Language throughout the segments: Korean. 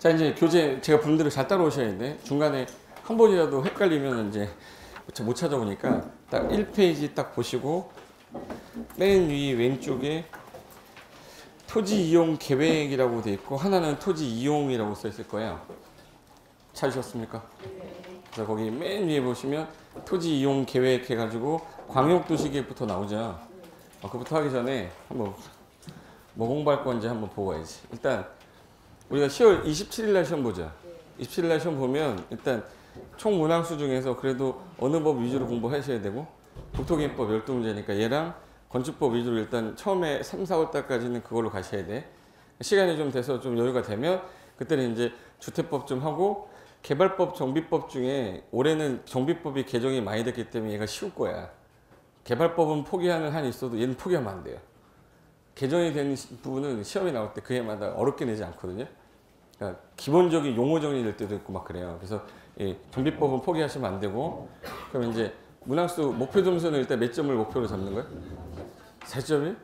자, 이제 교재 제가 분들을 잘 따라오셔야 되는데 중간에 한 번이라도 헷갈리면 이제 못 찾아보니까 딱 1페이지 딱 보시고 맨 위 왼쪽에 토지 이용 계획이라고 돼 있고 하나는 토지 이용이라고 써 있을 거예요. 찾으셨습니까? 그래서 거기 맨 위에 보시면 토지 이용 계획 해가지고 광역도시계획부터 나오죠. 그것부터 하기 전에 한번 뭐 공부할 건지 한번 보고 가야지. 일단 우리가 10월 27일 날 시험 보자. 27일 날 시험 보면 일단 총 문항수 중에서 그래도 어느 법 위주로 공부하셔야 되고 국토개혁법 12문제니까 얘랑 건축법 위주로 일단 처음에 3, 4월 달까지는 그걸로 가셔야 돼. 시간이 좀 돼서 좀 여유가 되면 그때는 이제 주택법 좀 하고 개발법, 정비법 중에 올해는 정비법이 개정이 많이 됐기 때문에 얘가 쉬울 거야. 개발법은 포기하는 한이 있어도 얘는 포기하면 안 돼요. 개정이 된 부분은 시험에 나올 때 그 해마다 어렵게 내지 않거든요. 그러니까 기본적인 용어 정리될 때도 있고 막 그래요. 그래서 이 정비법은 포기하시면 안 되고 그럼 이제 문항수 목표 점수는 일단 몇 점을 목표로 잡는 거예요? 4점이?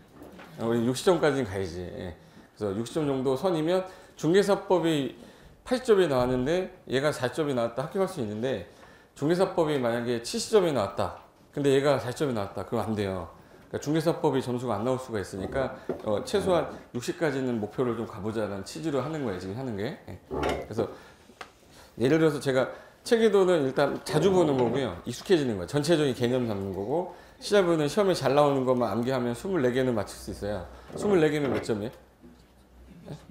우리 60점까지는 가야지. 예. 그래서 60점 정도 선이면 중개사법이 80점이 나왔는데 얘가 4점이 나왔다 합격할 수 있는데 중개사법이 만약에 70점이 나왔다. 근데 얘가 4점이 나왔다. 그럼 안 돼요. 그러니까 중개사법이 점수가 안 나올 수가 있으니까 최소한 60까지는 목표를 좀 가보자는 취지로 하는 거예요. 지금 하는 게. 예. 그래서 예를 들어서 제가 체계도는 일단 자주 보는 거고요. 익숙해지는 거예요. 전체적인 개념 잡는 거고 시작부는 시험에 잘 나오는 것만 암기하면 24개는 맞출 수 있어요. 24개면 몇 점이에요?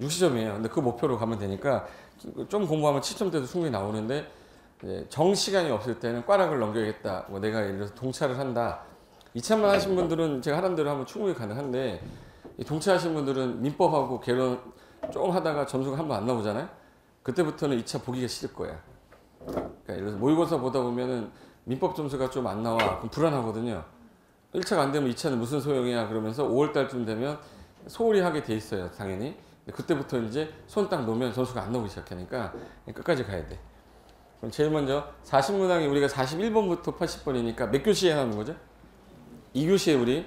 60점이에요. 근데 그 목표로 가면 되니까 좀 공부하면 7점대도 충분히 나오는데 정 시간이 없을 때는 꽈락을 넘겨야겠다. 뭐 내가 예를 들어서 동차를 한다. 2차만 하신 분들은 제가 하는 대로 하면 충분히 가능한데 동차하신 분들은 민법하고 개론 좀 하다가 점수가 한 번 안 나오잖아요. 그때부터는 2차 보기가 싫을 거야. 그러니까 예를 들어서 모의고사 보다 보면은 민법 점수가 좀 안 나와. 그럼 불안하거든요. 1차가 안 되면 2차는 무슨 소용이야 그러면서 5월달쯤 되면 소홀히 하게 돼 있어요. 당연히. 그때부터 이제 손 딱 놓으면 점수가 안 나오기 시작하니까 끝까지 가야 돼. 그럼 제일 먼저 40문항이 우리가 41번부터 80번이니까 몇 교시에 하는 거죠? 2교시에 우리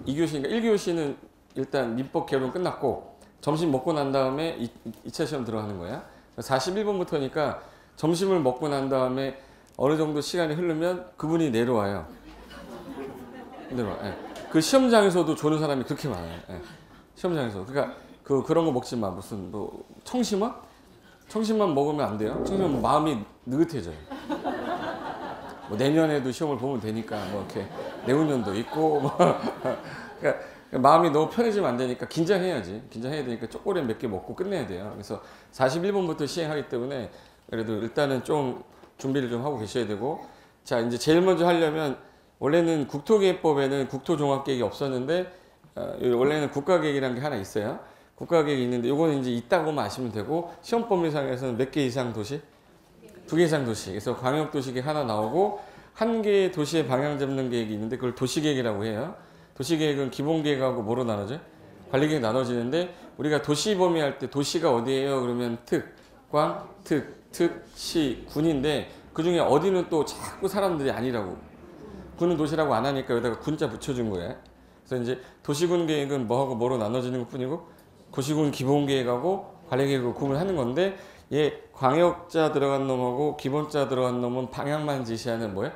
2교시니까 1교시는 일단 민법 개론 끝났고 점심 먹고 난 다음에 2차 시험 들어가는 거야. 41번부터니까 점심을 먹고 난 다음에 어느 정도 시간이 흐르면 그분이 내려와요. 내려와. 예. 그 시험장에서도 조는 사람이 그렇게 많아요. 예. 시험장에서. 그러니까 그런 거 먹지 마. 무슨 뭐 청심환? 청심환 먹으면 안 돼요. 청심환 마음이 느긋해져요. 뭐 내년에도 시험을 보면 되니까 뭐 이렇게 내후년도 있고 뭐 그러니까 마음이 너무 편해지면 안 되니까 긴장해야지. 긴장해야 되니까 초콜릿 몇 개 먹고 끝내야 돼요. 그래서 41번부터 시행하기 때문에 그래도 일단은 좀 준비를 좀 하고 계셔야 되고 자 이제 제일 먼저 하려면 원래는 국토계획법에는 국토종합계획이 없었는데 원래는 국가계획이라는 게 하나 있어요. 국가계획이 있는데 요거는 이제 있다고만 아시면 되고 시험 범위상에서는 몇 개 이상 도시? 2개 이상 도시. 그래서 광역도시계획 하나 나오고 한 개의 도시의 방향 잡는 계획이 있는데 그걸 도시계획이라고 해요. 도시계획은 기본계획하고 뭐로 나눠져요? 관리계획 나눠지는데 우리가 도시 범위 할 때 도시가 어디예요? 그러면 특, 광, 특, 시, 군인데 그 중에 어디는 또 자꾸 사람들이 아니라고 군은 도시라고 안 하니까 여기다가 군자 붙여준 거예요. 그래서 이제 도시군 계획은 뭐하고 뭐로 나눠지는 것 뿐이고 도시군 기본계획하고 관리계획으로 구분하는 건데 얘 광역자 들어간 놈하고 기본자 들어간 놈은 방향만 제시하는 뭐야?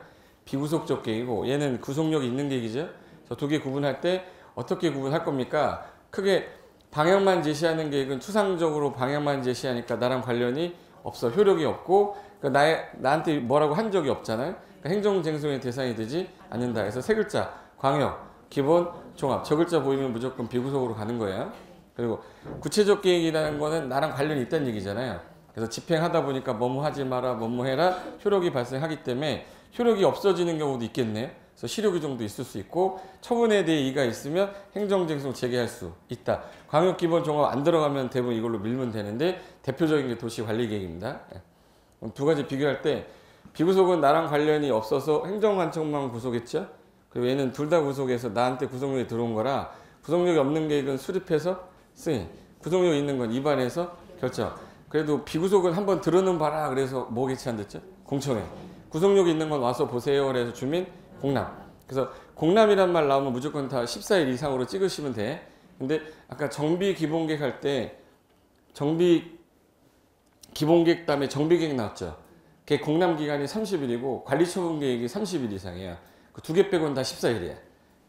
비구속적 계획이고 얘는 구속력이 있는 계획이죠. 그래서 두 개 구분할 때 어떻게 구분할 겁니까? 크게 방향만 제시하는 계획은 추상적으로 방향만 제시하니까 나랑 관련이 없어. 효력이 없고 그러니까 나한테 뭐라고 한 적이 없잖아요. 그러니까 행정쟁송의 대상이 되지 않는다. 그래서 세 글자 광역, 기본, 종합. 저 글자 보이면 무조건 비구속으로 가는 거예요. 그리고 구체적 계획이라는 거는 나랑 관련이 있다는 얘기잖아요. 그래서 집행하다 보니까 뭐뭐 하지 마라, 뭐뭐 해라 효력이 발생하기 때문에 효력이 없어지는 경우도 있겠네요. 그래서 실효 규정도 있을 수 있고 처분에 대해 이의가 있으면 행정쟁송 제기할 수 있다. 광역기본종합 안 들어가면 대부분 이걸로 밀면 되는데 대표적인 게 도시관리계획입니다. 두 가지 비교할 때 비구속은 나랑 관련이 없어서 행정관청만 구속했죠. 그리고 얘는 둘 다 구속해서 나한테 구속력이 들어온 거라 구속력이 없는 계획은 수립해서 승인, 구속력 있는 건 입안해서 결정. 그래도 비구속은 한번 들어는 봐라 그래서 뭐 개최 안 됐죠? 공청회. 구속력이 있는 건 와서 보세요 그래서 주민 공람. 그래서 공람이란 말 나오면 무조건 다 14일 이상으로 찍으시면 돼. 근데 아까 정비 기본계획 할 때 정비 기본계획 다음에 정비계획 나왔죠. 걔 공람기간이 30일이고 관리처분계획이 30일 이상이에요. 그 두 개 빼고는 다 14일이야.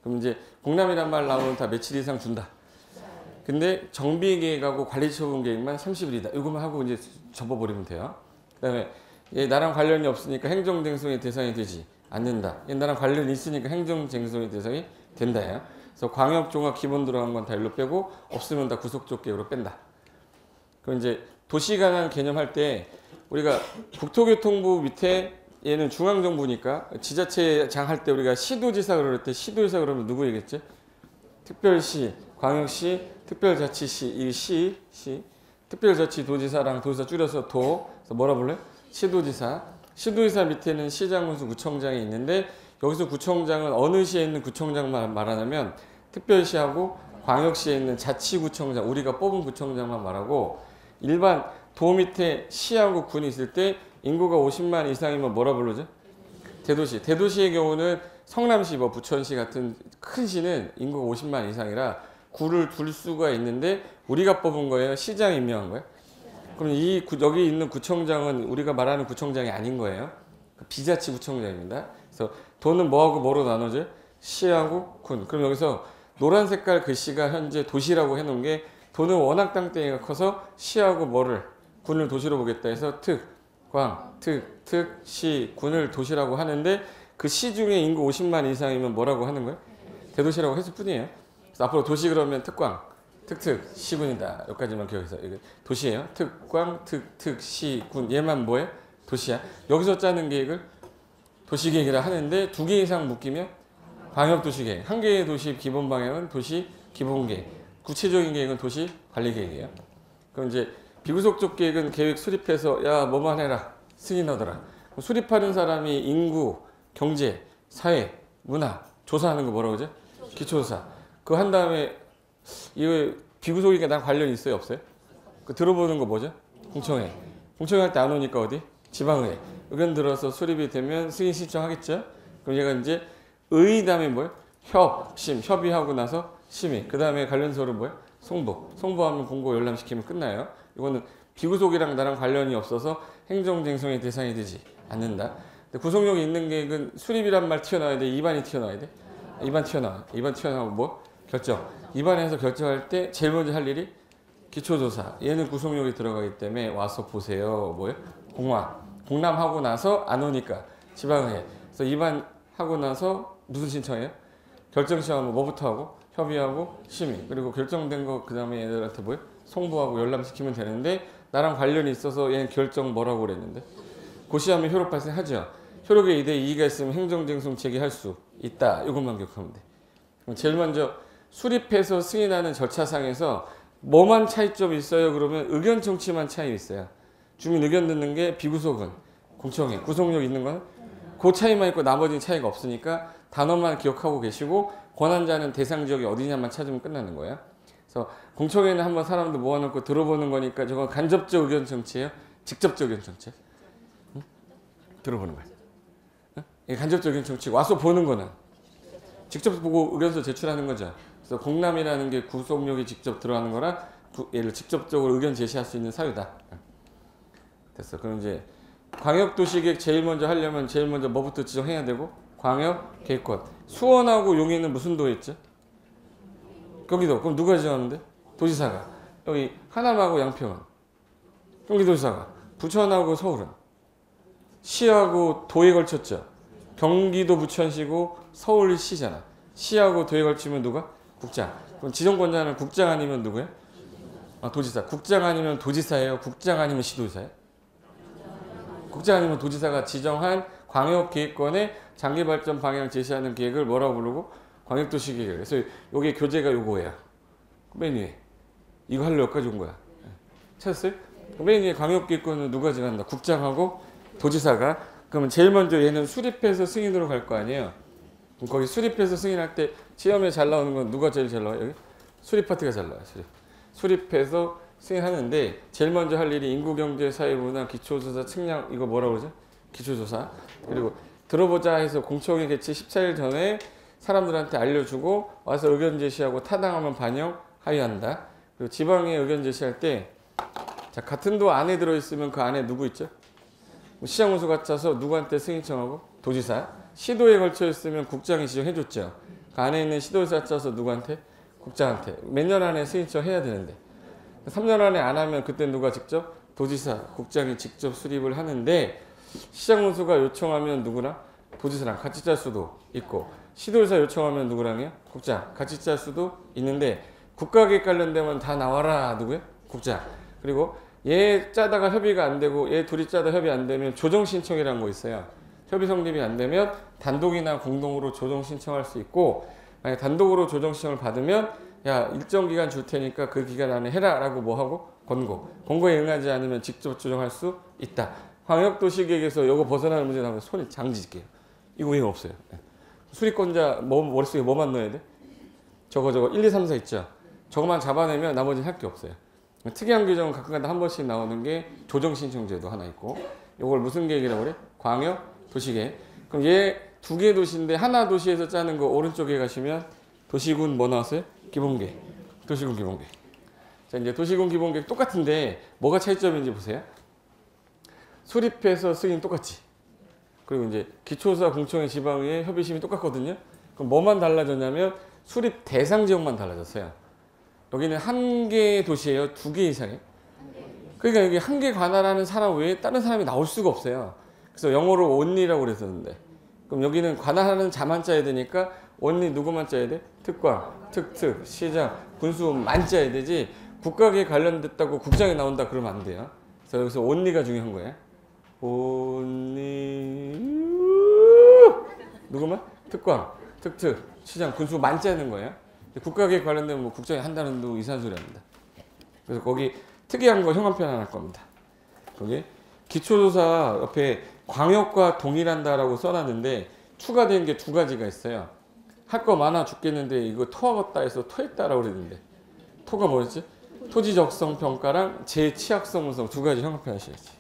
그럼 이제 공람이란 말 나오면 다 며칠 이상 준다. 근데 정비계획하고 관리처분계획만 30일이다. 이거만 하고 이제 접어버리면 돼요. 그 다음에 얘 나랑 관련이 없으니까 행정쟁송의 대상이 되지 않는다. 얘 나랑 관련이 있으니까 행정쟁송의 대상이 된다요. 그래서 광역, 종합, 기본 들어간 건 다 일로 빼고 없으면 다 구속적 계획으로 뺀다. 그럼 이제 도시관할 개념 할 때 우리가 국토교통부 밑에 얘는 중앙정부니까 지자체장 할 때 우리가 시도지사 그럴 때 시도지사 그러면 누구 얘기했지? 특별시, 광역시, 특별자치시, 이 시, 특별자치 도지사랑 도지사 줄여서 도, 그래서 뭐라 불러요? 시도지사. 시도지사 밑에는 시장군수 구청장이 있는데 여기서 구청장은 어느 시에 있는 구청장만 말하냐면 특별시하고 광역시에 있는 자치구청장, 우리가 뽑은 구청장만 말하고 일반 도 밑에 시하고 군이 있을 때 인구가 50만 이상이면 뭐라 부르죠? 대도시. 대도시의 경우는 성남시, 뭐 부천시 같은 큰 시는 인구가 50만 이상이라 구를 둘 수가 있는데 우리가 뽑은 거예요? 시장이 임명한 거예요? 그럼 여기 있는 구청장은 우리가 말하는 구청장이 아닌 거예요. 비자치 구청장입니다. 그래서 도는 뭐하고 뭐로 나눠져요? 시하고 군. 그럼 여기서 노란 색깔 글씨가 현재 도시라고 해놓은 게 도는 워낙 땅덩이가 커서 시하고 뭐를 군을 도시로 보겠다 해서 특, 광, 특, 시, 군을 도시라고 하는데 그 시 중에 인구 50만 이상이면 뭐라고 하는 거예요? 대도시라고 했을 뿐이에요. 그래서 앞으로 도시 그러면 특광, 특, 시군이다. 여기까지만 기억해서. 도시예요. 특광, 특, 시, 군. 얘만 뭐예요? 도시야. 여기서 짜는 계획을 도시계획이라 하는데 두 개 이상 묶이면 광역도시계획. 한 개의 도시 기본 방향은 도시 기본계획. 구체적인 계획은 도시 관리계획이에요. 그럼 이제 비구속적 계획은 계획 수립해서 야 뭐만 해라 승인하더라. 수립하는 사람이 인구, 경제, 사회, 문화 조사하는 거 뭐라고 그러죠? 기초조사. 그거 한 다음에 이거 비구속이니까 난 관련이 있어요 없어요? 그 들어보는 거 뭐죠? 공청회. 공청회 할 때 안 오니까 어디? 지방의회. 의견 들어서 수립이 되면 승인 신청하겠죠? 그럼 얘가 이제 의 다음에 뭐예요? 협의하고 나서 심의. 그 다음에 관련서를 뭐예요? 송부하면 공고 열람시키면 끝나요. 이거는 비구속이랑 나랑 관련이 없어서 행정쟁송의 대상이 되지 않는다. 근데 구속력이 있는 계획은 수립이란 말 튀어나와야 돼? 입안이 튀어나와야 돼? 입안 튀어나와. 입안 튀어나오고 뭐? 결정. 입안에서 결정할 때 제일 먼저 할 일이 기초조사. 얘는 구속력이 들어가기 때문에 와서 보세요. 뭐예요? 공람하고 나서 안 오니까 지방의회. 그래서 입안하고 나서 무슨 신청해요? 결정 신청하면 뭐부터 하고? 협의하고 심의. 그리고 결정된 거 그 다음에 얘들한테 뭐예요? 송부하고 열람시키면 되는데 나랑 관련이 있어서 얘는 결정 뭐라고 그랬는데? 고시하면 효력 발생하죠. 효력에 이대 이의가 있으면 행정쟁송 제기할 수 있다. 이것만 기억하면 돼. 그럼 제일 먼저 수립해서 승인하는 절차상에서 뭐만 차이점이 있어요? 그러면 의견 청취만 차이 있어요. 주민 의견 듣는 게 비구속은 공청회, 구속력 있는 건 그 차이만 있고 나머지는 차이가 없으니까 단어만 기억하고 계시고 권한자는 대상 지역이 어디냐만 찾으면 끝나는 거예요. 그래서 공청회는 한번 사람들 모아놓고 들어보는 거니까 저건 간접적 의견 청취예요? 직접적 의견 청취? 응? 들어보는 거예요. 응? 간접적 의견 청취. 와서 보는 거는 직접 보고 의견서 제출하는 거죠. 그래서 공람이라는 게 구속력이 직접 들어가는 거라 얘를 직접적으로 의견 제시할 수 있는 사유다. 됐어. 그럼 이제 광역도시계획 제일 먼저 하려면 제일 먼저 뭐부터 지정해야 되고? 광역계획권. 수원하고 용인은 무슨 도에 있죠? 경기도. 그럼 누가 지정하는데? 도지사가. 여기 하남하고 양평은 경기도지사가. 부천하고 서울은 시하고 도에 걸쳤죠. 경기도 부천시고 서울시잖아. 시하고 도에 걸치면 누가? 국장. 그럼 지정권자는 국장 아니면 누구예요? 도지사. 국장 아니면 도지사예요? 국장 아니면 시도지사예요? 국장 아니면 도지사가 지정한 광역계획권의 장기발전 방향 제시하는 계획을 뭐라고 부르고? 광역도시계획. 그래서 여기 교재가 요거예요. 맨 위에. 이거 하려고 여기까지 온 거야. 찾았어요? 맨 위에 광역계획권은 누가 정한다? 국장하고 도지사가. 그러면 제일 먼저 얘는 수립해서 승인으로 갈 거 아니에요? 그럼 거기 수립해서 승인할 때 시험에 잘 나오는 건 누가 제일 잘 나와요? 여기? 수립 파트가 잘 나와요. 수립해서 승인하는데 제일 먼저 할 일이 인구경제 사회문화 기초조사 측량 이거 뭐라고 그러죠? 기초조사. 그리고 들어보자 해서 공청회 개최 14일 전에 사람들한테 알려주고 와서 의견 제시하고 타당하면 반영 하의한다. 그리고 지방에 의견 제시할 때 자, 같은 도 안에 들어있으면 그 안에 누구 있죠? 시장운수 갖춰서 누구한테 승인 청하고? 도지사. 시도에 걸쳐 있으면 국장이 지정해줬죠. 그 안에 있는 시도에서 갖춰서 누구한테? 국장한테. 몇 년 안에 승인 청해야 되는데 3년 안에 안 하면 그때 누가 직접? 도지사, 국장이 직접 수립을 하는데 시장운수가 요청하면 누구랑? 도지사랑 같이 짤 수도 있고 시도에서 요청하면 누구랑요? 국장. 같이 짤 수도 있는데 국가계획 관련되면 다 나와라. 누구요? 국장. 그리고 얘 짜다가 협의가 안 되고 얘 둘이 짜다 협의 안 되면 조정 신청이라는 거 있어요. 협의 성립이 안 되면 단독이나 공동으로 조정 신청할 수 있고 만약 단독으로 조정 신청을 받으면 야 일정 기간 줄 테니까 그 기간 안에 해라 라고 뭐 하고 권고에 응하지 않으면 직접 조정할 수 있다. 광역도시계획에서 이거 벗어나는 문제 나오면 손이 장지게요. 이거 왜 없어요? 수리권자 머릿속에 뭐만 넣어야 돼? 저거 1, 2, 3, 4 있죠. 저거만 잡아내면 나머지는 할 게 없어요. 특이한 규정은 가끔가다 한 번씩 나오는 게 조정신청제도 하나 있고 이걸 무슨 계획이라고 그래? 광역도시계획. 그럼 얘 두 개 도시인데 하나 도시에서 짜는 거 오른쪽에 가시면 도시군 뭐 나왔어요? 기본계획. 도시군 기본계획. 자 이제 도시군 기본계획 똑같은데 뭐가 차이점인지 보세요. 수립해서 승인 똑같지. 그리고 이제 기초사 공청회 지방의회 협의심이 똑같거든요. 그럼 뭐만 달라졌냐면 수립 대상 지역만 달라졌어요. 여기는 한 개의 도시예요? 두 개 이상이에요? 그러니까 여기 한 개 관할하는 사람 외에 다른 사람이 나올 수가 없어요. 그래서 영어로 only라고 그랬었는데 그럼 여기는 관할하는 자만 짜야 되니까 only 누구만 짜야 돼? 특광, 특특, 시장, 군수만 짜야 되지 국가계획 관련됐다고 국장이 나온다 그러면 안 돼요. 그래서 여기서 only가 중요한 거예요. only 누구만? 특광, 특특, 시장, 군수만 짜는 거예요. 국가계획 관련되면 뭐 국장이 한다는 둥 이상한 소리 합니다. 그래서 거기 특이한 거 형광펜 하나 할 겁니다. 거기 기초조사 옆에 광역과 동일한다라고 써놨는데 추가된 게 두 가지가 있어요. 할 거 많아 죽겠는데 이거 토하겠다 해서 토했다라고 그랬는데 토가 뭐였지? 토지적성 평가랑 제취약성 분석 두 가지 형광펜 하셔야지.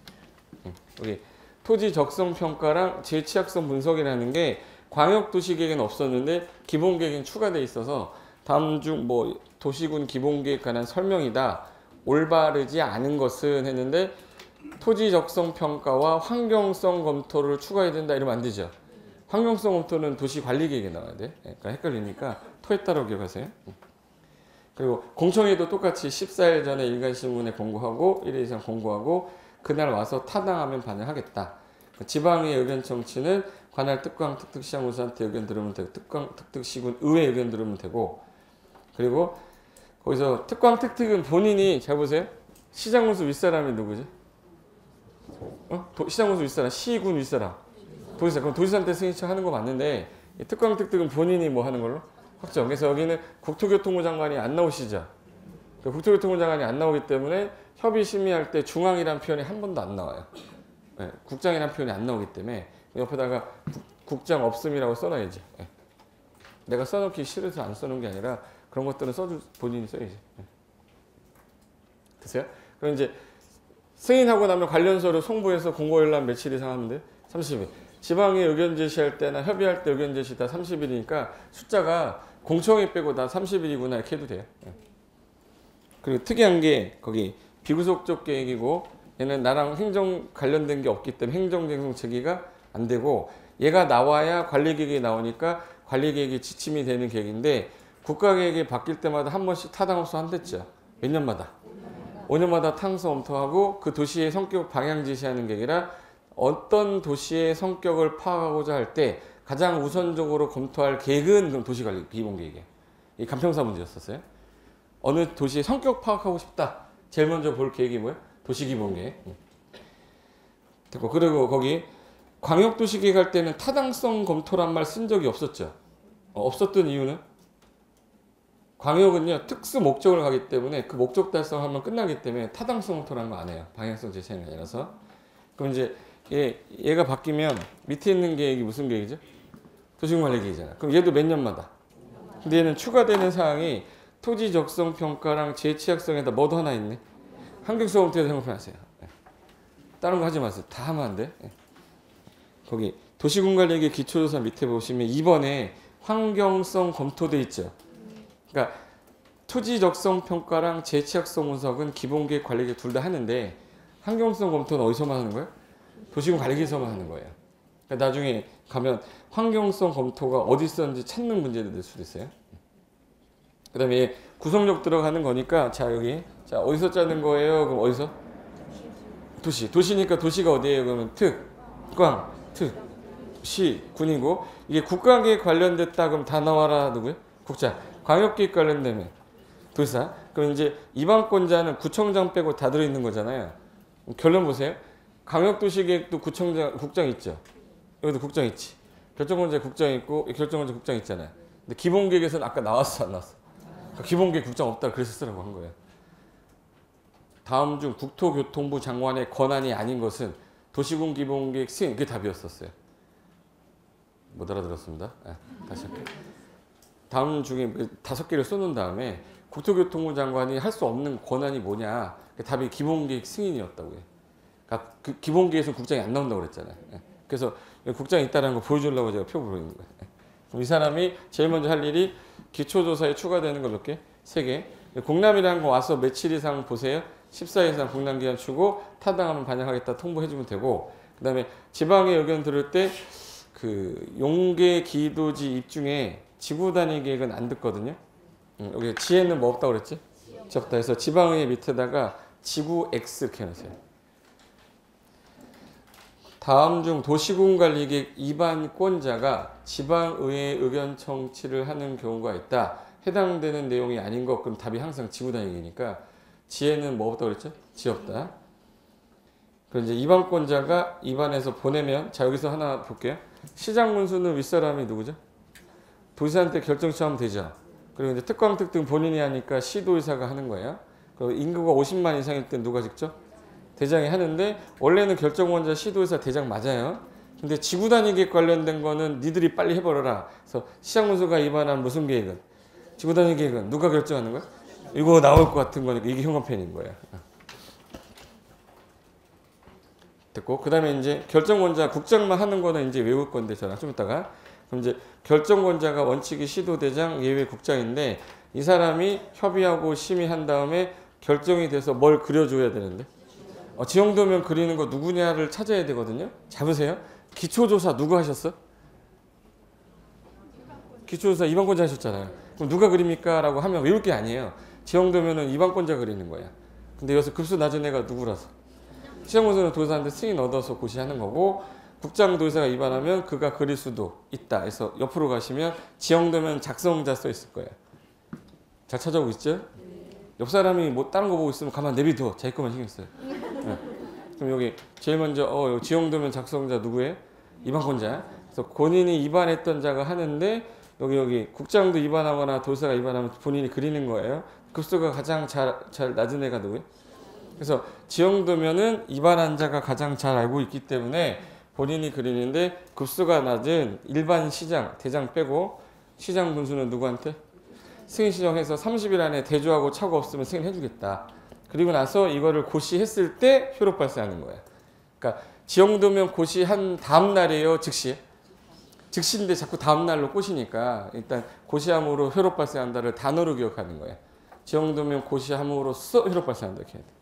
여기 토지적성 평가랑 제취약성 분석이라는 게 광역도시계획에는 없었는데 기본계획엔 추가되어 있어서 다음 중 뭐 도시군 기본계획 관한 설명이다. 올바르지 않은 것은 했는데 토지 적성 평가와 환경성 검토를 추가해야 된다 이러면 안 되죠. 환경성 검토는 도시관리계획에 나와야 돼. 그러니까 헷갈리니까 토했다라고 기억하세요. 그리고 공청회도 똑같이 14일 전에 일간신문에 공고하고 1회 이상 공고하고 그날 와서 타당하면 반영하겠다. 지방의 의견 청취는 관할 특광 특특시장군수한테 의견 들으면 되고 특광 특특시군 의회 의견 들으면 되고 그리고 거기서 특광 특특은 본인이 잘 보세요. 시장군수 윗사람이 누구지? 시장군수 윗사람, 시군 윗사람, 도지사. 그럼 도지사한테 승인청 하는 거 맞는데 특광 특특은 본인이 뭐 하는 걸로 확정. 그래서 여기는 국토교통부 장관이 안 나오시죠. 국토교통부 장관이 안 나오기 때문에 협의 심의할 때 중앙이라는 표현이 한 번도 안 나와요. 네, 국장이라는 표현이 안 나오기 때문에 옆에다가 국장 없음이라고 써놔야지. 네. 내가 써놓기 싫어서 안 써놓은 게 아니라 그런 것들은 본인이 써야지. 네. 됐어요? 그럼 이제 승인하고 나면 관련서를 송부해서 공고일날 며칠 이상 하면 돼? 30일. 지방에 의견 제시할 때나 협의할 때 의견 제시 다 30일이니까 숫자가 공청회 빼고 다 30일이구나 이렇게 해도 돼요. 네. 그리고 특이한 게 거기 비구속적 계획이고 얘는 나랑 행정 관련된 게 없기 때문에 행정쟁송 제기가 안 되고 얘가 나와야 관리계획이 나오니까 관리계획이 지침이 되는 계획인데 국가계획이 바뀔 때마다 한 번씩 타당업소 한댔죠. 몇 년마다? 5년마다 탕수 검토하고 그 도시의 성격 방향 지시하는 계획이라 어떤 도시의 성격을 파악하고자 할 때 가장 우선적으로 검토할 계획은 그럼 도시관리 기본계획이에요. 이 간평사 문제였었어요. 어느 도시의 성격 파악하고 싶다. 제일 먼저 볼 계획이 뭐예요? 도시기본계획. 됐고 그리고 거기 광역도시계획 할 때는 타당성 검토란 말 쓴 적이 없었죠. 없었던 이유는 광역은요 특수 목적을 가기 때문에 그 목적 달성하면 끝나기 때문에 타당성 검토라는 거 안 해요. 방향성 제시하는 게 아니라서. 그럼 이제 얘가 바뀌면 밑에 있는 계획이 무슨 계획이죠? 도시관리계획이잖아. 그럼 얘도 몇 년마다. 근데 얘는 추가되는 사항이 토지 적성 평가랑 제취약성에다 뭐도 하나 있네. 환경성 검토에서 생각해보세요. 다른 거 하지 마세요. 다 하면 안 돼. 거기 도시군관리계획 기초조사 밑에 보시면 2번에 환경성 검토돼 있죠. 그러니까 토지 적성 평가랑 재취약성 분석은 기본계획 관리계획 둘 다 하는데 환경성 검토는 어디서만 하는 거예요? 도시군 관리계에서만 하는 거예요. 그러니까 나중에 가면 환경성 검토가 어디 있었는지 찾는 문제도 될 수도 있어요. 그 다음에 구성력 들어가는 거니까 자 여기 자 어디서 짜는 거예요? 그럼 어디서? 도시니까 도시가 어디예요? 그러면 시 군이고 이게 국가계획 관련됐다 그럼 다 나와라 누구예요? 국장. 광역계획 관련되면 도시사. 그럼 이제 이반권자는 구청장 빼고 다 들어있는 거잖아요. 결론 보세요. 광역도시계획도 국장 있죠. 여기도 국장 있지. 결정권자 국장 있고 결정권자 국장 있잖아요. 근데 기본계획에서는 아까 나왔어 안 나왔어? 그러니까 기본계획 국장 없다 그래서 쓰라고 한 거예요. 다음 중 국토교통부 장관의 권한이 아닌 것은 도시군 기본계획 승인 이게 답이었었어요. 못 알아들었습니다. 다시 할게요. 다음 중에 5개를 쏘는 다음에 국토교통부 장관이 할 수 없는 권한이 뭐냐. 답이 기본계획 승인이었다고요. 그러니까 그 기본계획에서 국장이 안 나온다고 그랬잖아요. 그래서 국장이 있다는 거 보여주려고 제가 표 보여주는 거예요. 그럼 이 사람이 제일 먼저 할 일이 기초조사에 추가되는 거 몇 개? 3개. 공람이라는 거 와서 며칠 이상 보세요. 14일 이상 공람기간 주고 타당하면 반영하겠다 통보해주면 되고 그 다음에 지방의 의견 들을 때 그 용계 기도지 입중에 지구 단위 계획은 안 듣거든요. 여기 지혜는 뭐 없다고 그랬지? 없다 해서 지방의 밑에다가 지구 X 이렇게 해놓으세요. 다음 중 도시군 관리계획 이반권자가 지방의회 의견 청취를 하는 경우가 있다. 해당되는 내용이 아닌 것 그럼 답이 항상 지구 단위니까 지혜는 뭐 없다고 그랬죠? 지 없다. 그럼 이제 이반권자가 입안해서 보내면 자 여기서 하나 볼게요. 시장 군수는 윗사람이 누구죠? 도지사한테 결정 취하면 되죠. 그리고 이제 특광 특등 본인이 하니까 시도의사가 하는 거예요. 그리고 인구가 50만 이상일 때 누가 직접? 대장이 하는데 원래는 결정권자 시도의사 대장 맞아요. 근데 지구 단위 계획 관련된 거는 니들이 빨리 해버려라. 그래서 시장 군수가 입안한 무슨 계획은? 지구 단위 계획은 누가 결정하는 거야? 이거 나올 것 같은 거니까 이게 현관펜인 거예요. 됐고 그 다음에 이제 결정권자 국장만 하는 거는 이제 외울 건데 저랑 좀 이따가 그럼 이제 결정권자가 원칙이 시도대장 예외 국장인데 이 사람이 협의하고 심의한 다음에 결정이 돼서 뭘 그려줘야 되는데 지형도면 그리는 거 누구냐를 찾아야 되거든요. 잡으세요. 기초조사 누구 하셨어? 기초조사 이반권자 하셨잖아요. 그럼 누가 그립니까? 라고 하면 외울 게 아니에요. 지형도면은 이반권자 그리는 거야. 근데 여기서 급수 낮은 애가 누구라서? 시장군수는 도지사한테 승인 얻어서 고시하는 거고 국장 도지사가 입안하면 그가 그릴 수도 있다. 그래서 옆으로 가시면 지형도면 작성자 써 있을 거예요. 잘 찾아오고 있죠? 옆 사람이 뭐 다른 거 보고 있으면 가만 내비둬. 자기 것만 신경 써요. 네. 그럼 여기 제일 먼저 지형도면 작성자 누구예요? 입안권자. 그래서 본인이 입안했던 자가 하는데 여기 국장도 입안하거나 도지사가 입안하면 본인이 그리는 거예요. 급수가 가장 잘 낮은 애가 누구예요? 그래서 지형도면은 입안한 자가 가장 잘 알고 있기 때문에 본인이 그리는데 급수가 낮은 일반 시장, 대장 빼고 시장 군수는 누구한테? 승인 신청해서 30일 안에 대조하고 착오 없으면 승인해 주겠다. 그리고 나서 이거를 고시했을 때 효력 발생하는 거야. 그러니까 지형도면 고시한 다음 날이에요, 즉시? 즉시인데 자꾸 다음 날로 꼬시니까 일단 고시함으로 효력 발생한다를 단어로 기억하는 거야. 지형도면 고시함으로써 효력 발생한다 이렇게 해야 돼.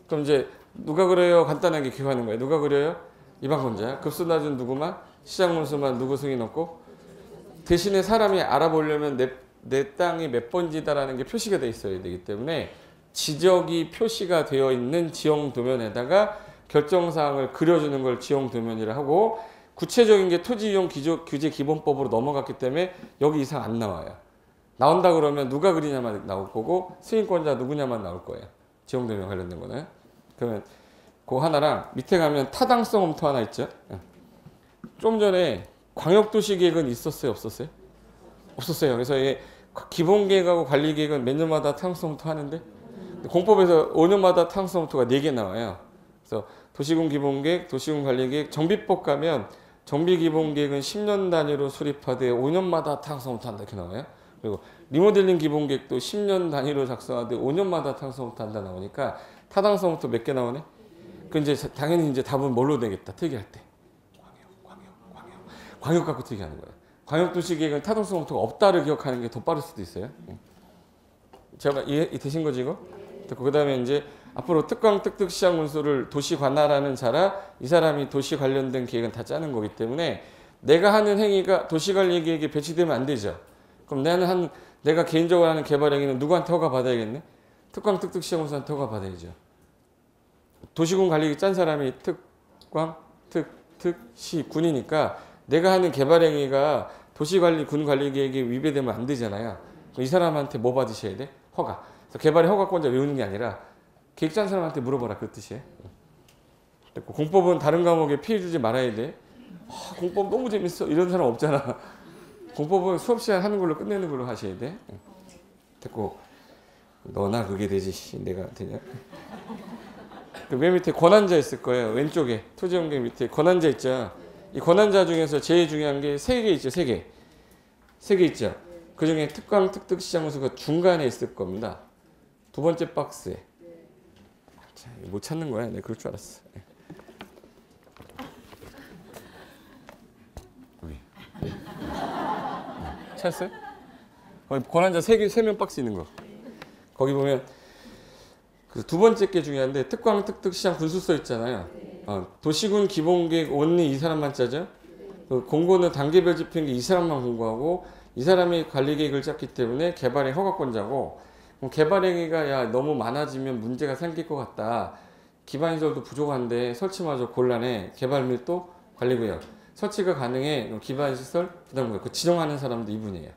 그럼 이제 누가 그래요? 간단하게 기억하는 거예요. 누가 그래요? 이반권자. 급수 낮은 누구만? 시장 군수만 누구 승인 없고? 대신에 사람이 알아보려면 내 땅이 몇 번지다라는 게 표시가 돼 있어야 되기 때문에 지적이 표시가 되어 있는 지형도면에다가 결정사항을 그려주는 걸 지형도면이라 하고 구체적인 게 토지이용 규제 기본법으로 넘어갔기 때문에 여기 이상 안 나와요. 나온다 그러면 누가 그리냐만 나올 거고 승인권자 누구냐만 나올 거예요. 지형도면 관련된 거는. 그러면 그 하나랑 밑에 가면 타당성 검토 하나 있죠. 좀 전에 광역도시계획은 있었어요? 없었어요? 없었어요. 그래서 이게 기본계획하고 관리계획은 몇 년마다 타당성 검토 하는데 공법에서 5년마다 타당성 검토가 4개 나와요. 그래서 도시군 기본계획, 도시군 관리계획, 정비법 가면 정비기본계획은 10년 단위로 수립하되 5년마다 타당성 검토 한다 이렇게 나와요. 그리고 리모델링 기본계획도 10년 단위로 작성하되 5년마다 타당성 검토 한다 나오니까 타당성 검토 몇 개 나오네? 그 이제 당연히 이제 답은 뭘로 되겠다. 특이할 때. 광역 갖고 특이하는 거예요. 광역도시계획은 타당성 검토가 없다를 기억하는 게 더 빠를 수도 있어요. 제가 이해 되신 거지 이거? 됐고 그다음에 이제 앞으로 특광 특특 시장 문서를 도시 관할하는 자라 이 사람이 도시 관련된 계획은 다 짜는 거기 때문에 내가 하는 행위가 도시관리 계획에 배치되면 안 되죠. 그럼 내가 개인적으로 하는 개발 행위는 누구한테 허가 받아야겠네? 특광 특특 시장 문서한테 허가 받아야죠. 도시군 관리 짠 사람이 특광 특시 군이니까 내가 하는 개발 행위가 도시관리 군 관리 계획에 위배되면 안 되잖아요. 이 사람한테 뭐 받으셔야 돼? 허가. 그래서 개발의 허가권자 외우는 게 아니라 계획 짠 사람한테 물어봐라 그 뜻이에요. 공법은 다른 과목에 피해 주지 말아야 돼. 공법 너무 재밌어 이런 사람 없잖아. 공법은 수업 시간 하는 걸로 끝내는 걸로 하셔야 돼. 됐고 너나 그게 되지 내가 되냐. 그 맨 밑에 권한자 있을 거예요. 왼쪽에 토지연계 밑에 권한자 있죠. 이 권한자 중에서 제일 중요한 게 3개 있죠. 3개 있죠. 그 중에 특광 특특 시장 문서가 중간에 있을 겁니다. 두 번째 박스에. 자, 못 찾는 거야. 내가 그럴 줄 알았어. 찾았어요? 거기 권한자 3명 박스 있는 거. 거기 보면 그 두 번째 게 중요한데 특광 특특 시장 군수서 있잖아요. 도시군 기본계획 원리 이 사람만 짜죠. 그 공고는 단계별 집행계 이 사람만 공고하고 이 사람이 관리계획을 짰기 때문에 개발의 허가권자고 개발행위가 야 너무 많아지면 문제가 생길 것 같다. 기반시설도 부족한데 설치마저 곤란해. 개발 밀도 관리구역 설치가 가능해. 기반시설 부담구역 그 지정하는 사람도 이분이에요.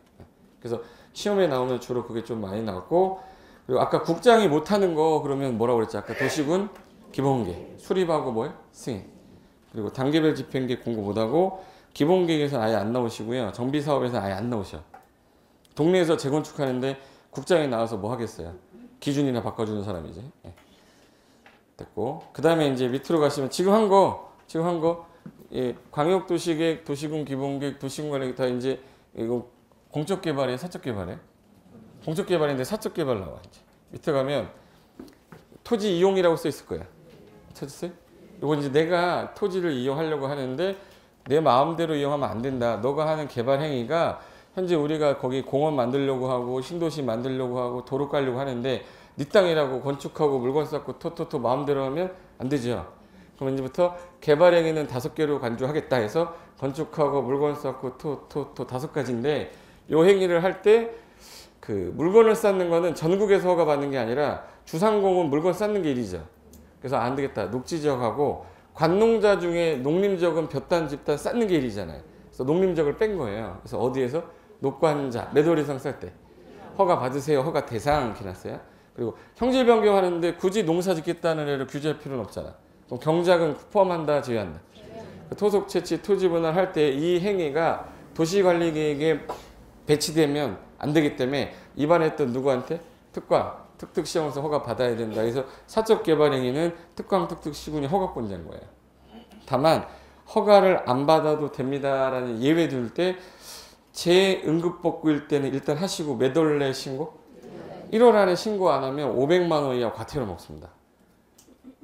그래서 시험에 나오면 주로 그게 좀 많이 나왔고 그리고 아까 국장이 못하는 거 그러면 뭐라고 그랬지? 아까 도시군 기본계획 수립하고 뭐예요? 승인. 그리고 단계별 집행계획 공고 못하고 기본계획에서는 아예 안 나오시고요. 정비사업에서는 아예 안 나오셔. 동네에서 재건축하는데 국장이 나와서 뭐 하겠어요? 기준이나 바꿔주는 사람이지. 됐고 그 다음에 이제 밑으로 가시면 지금 한 거 예, 광역도시계획, 도시군 기본계획, 도시군관리 다 이제 이거 공적개발이에요, 사적개발이에요? 공적개발인데 사적개발 나와. 이제 밑에 가면 토지 이용이라고 써 있을 거야. 찾았어요? 이건 이제 내가 토지를 이용하려고 하는데 내 마음대로 이용하면 안 된다. 너가 하는 개발 행위가 현재 우리가 거기 공원 만들려고 하고 신도시 만들려고 하고 도로 깔려고 하는데 네 땅이라고 건축하고 물건 쌓고 토토토 마음대로 하면 안 되죠. 그럼 이제부터 개발 행위는 5개로 간주하겠다 해서 건축하고 물건 쌓고 토토토 5가지인데 요 행위를 할 때 그 물건을 쌓는 거는 전국에서 허가 받는 게 아니라 주상공은 물건 쌓는 게 일이죠. 그래서 안 되겠다. 녹지지역하고 관농자 중에 농림지역은 볕단 집단 쌓는 게 일이잖아요. 그래서 농림지역을 뺀 거예요. 그래서 어디에서? 녹관자, 매도 이상 쌀 때 허가 받으세요. 허가 대상 이렇게 놨어요. 그리고 형질 변경하는데 굳이 농사 짓겠다는 애를 규제할 필요는 없잖아. 그럼 경작은 포함한다, 제외한다. 토속 채취, 토지 분할 할 때 이 행위가 도시관리계획에 배치되면 안 되기 때문에 입안했던 누구한테? 특광, 특특 시장에서 허가 받아야 된다. 그래서 사적 개발 행위는 특광, 특특 시군이 허가권자인 거예요. 다만 허가를 안 받아도 됩니다라는 예외 둘 때 재응급복구일 때는 일단 하시고 매도래 신고? 1월 안에 신고 안 하면 500만 원 이하 과태료 먹습니다.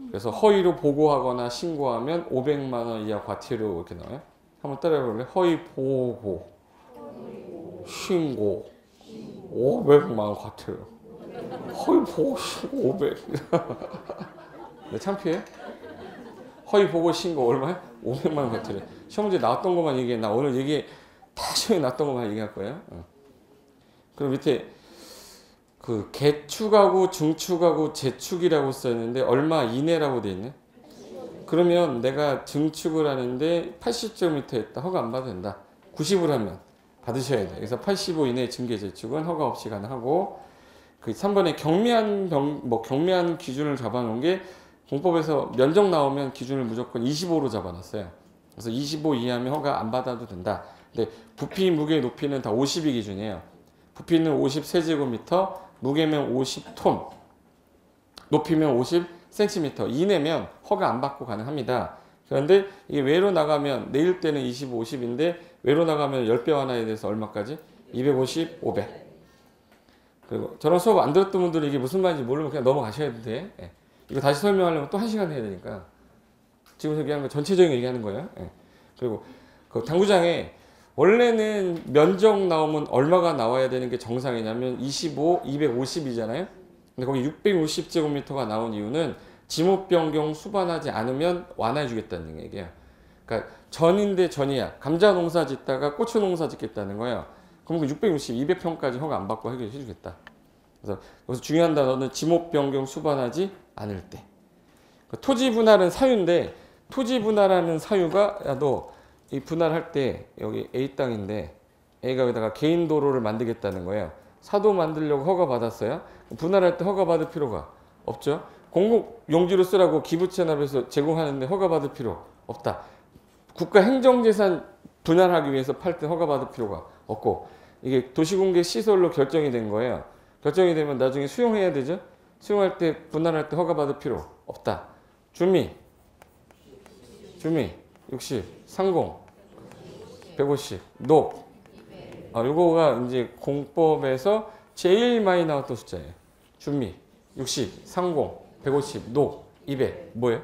그래서 허위로 보고하거나 신고하면 500만 원 이하 과태료 이렇게 나와요. 한번 따라해 볼래? 허위 보고 신고 500만 원 과태료. 허위 보고 신고 500. 네, 창피해? 허위 보고 신고 얼마야? 500만 원 과태료. 시험 문제 나왔던 것만 얘기해. 나 오늘 얘기 다 시험에 나왔던 것만 얘기할 거예요. 그리고 밑에 그 개축하고 중축하고 재축이라고 써 있는데 얼마 이내라고 돼 있네. 그러면 내가 증축을 하는데 80제곱미터 했다. 허가 안 받아도 된다. 90을 하면 받으셔야 돼. 그래서 85 이내 증계 재축은 허가 없이 가능하고 그 3번에 경미한 기준을 잡아놓은 게 공법에서 면적 나오면 기준을 무조건 25로 잡아놨어요. 그래서 25 이하면 허가 안 받아도 된다. 근데 부피, 무게, 높이는 다 50이 기준이에요. 부피는 53제곱미터, 무게면 50톤, 높이면 50cm 이내면 허가 안 받고 가능합니다. 그런데 이게 외로 나가면 내일 때는 25, 50인데 외로 나가면 10배 완화에 대해서 얼마까지? 250, 500. 그리고 저런 수업 안 들었던 분들은 이게 무슨 말인지 모르면 그냥 넘어가셔야 돼. 예. 이거 다시 설명하려면 또 1시간 해야 되니까 지금 얘기하는 거 전체적인 얘기하는 거예요. 예. 그리고 그 당구장에 원래는 면적 나오면 얼마가 나와야 되는 게 정상이냐면 25, 250이잖아요. 근데 거기 650제곱미터가 나온 이유는 지목 변경 수반하지 않으면 완화해 주겠다는 얘기예요. 그러니까 전인데 전이야. 감자 농사 짓다가 고추 농사 짓겠다는 거예요. 그럼 660, 200평까지 허가 안 받고 해결해 주겠다. 그래서 여기서 중요한 단어는 지목 변경 수반하지 않을 때. 토지 분할은 사유인데 토지 분할하는 사유가 야 너 이 분할할 때 여기 A 땅인데 A가 여기다가 개인 도로를 만들겠다는 거예요. 사도 만들려고 허가 받았어요. 분할할 때 허가 받을 필요가 없죠. 공공 용지로 쓰라고 기부채납에서 제공하는데 허가 받을 필요 없다. 국가 행정재산 분할하기 위해서 팔 때 허가 받을 필요가 없고 이게 도시공개 시설로 결정이 된 거예요. 결정이 되면 나중에 수용해야 되죠. 수용할 때 분할할 때 허가 받을 필요 없다. 주미 60, 상공 150, 녹 요거가 이제 공법에서 제일 많이 나왔던 숫자예요. 주미 60, 상공 150, 녹 200 뭐예요?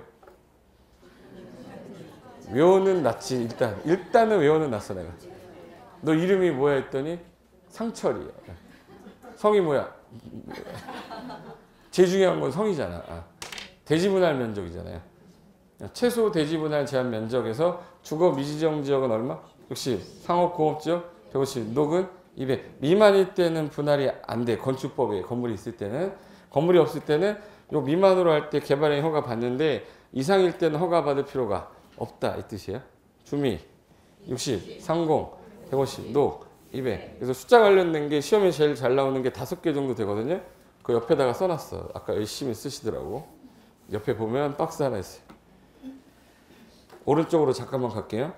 외워는 낫지. 일단은 외워는 낫어. 내가 너 이름이 뭐야 했더니 상철이야. 성이 뭐야? 제일 중요한 건 성이잖아. 대지분할 면적이잖아요. 최소 대지분할 제한 면적에서 주거 미지정 지역은 얼마? 60. 상업 공업 지역 150. 녹은 200. 미만일 때는 분할이 안 돼. 건축법에 건물이 있을 때는. 건물이 없을 때는 요 미만으로 할 때 개발행 허가 받는데 이상일 때는 허가 받을 필요가 없다 이 뜻이에요. 주미 60, 상공 150, 녹 200. 그래서 숫자 관련된 게 시험에 제일 잘 나오는 게 5개 정도 되거든요. 그 옆에다가 써놨어. 아까 열심히 쓰시더라고. 옆에 보면 박스 하나 있어요. 오른쪽으로 잠깐만 갈게요.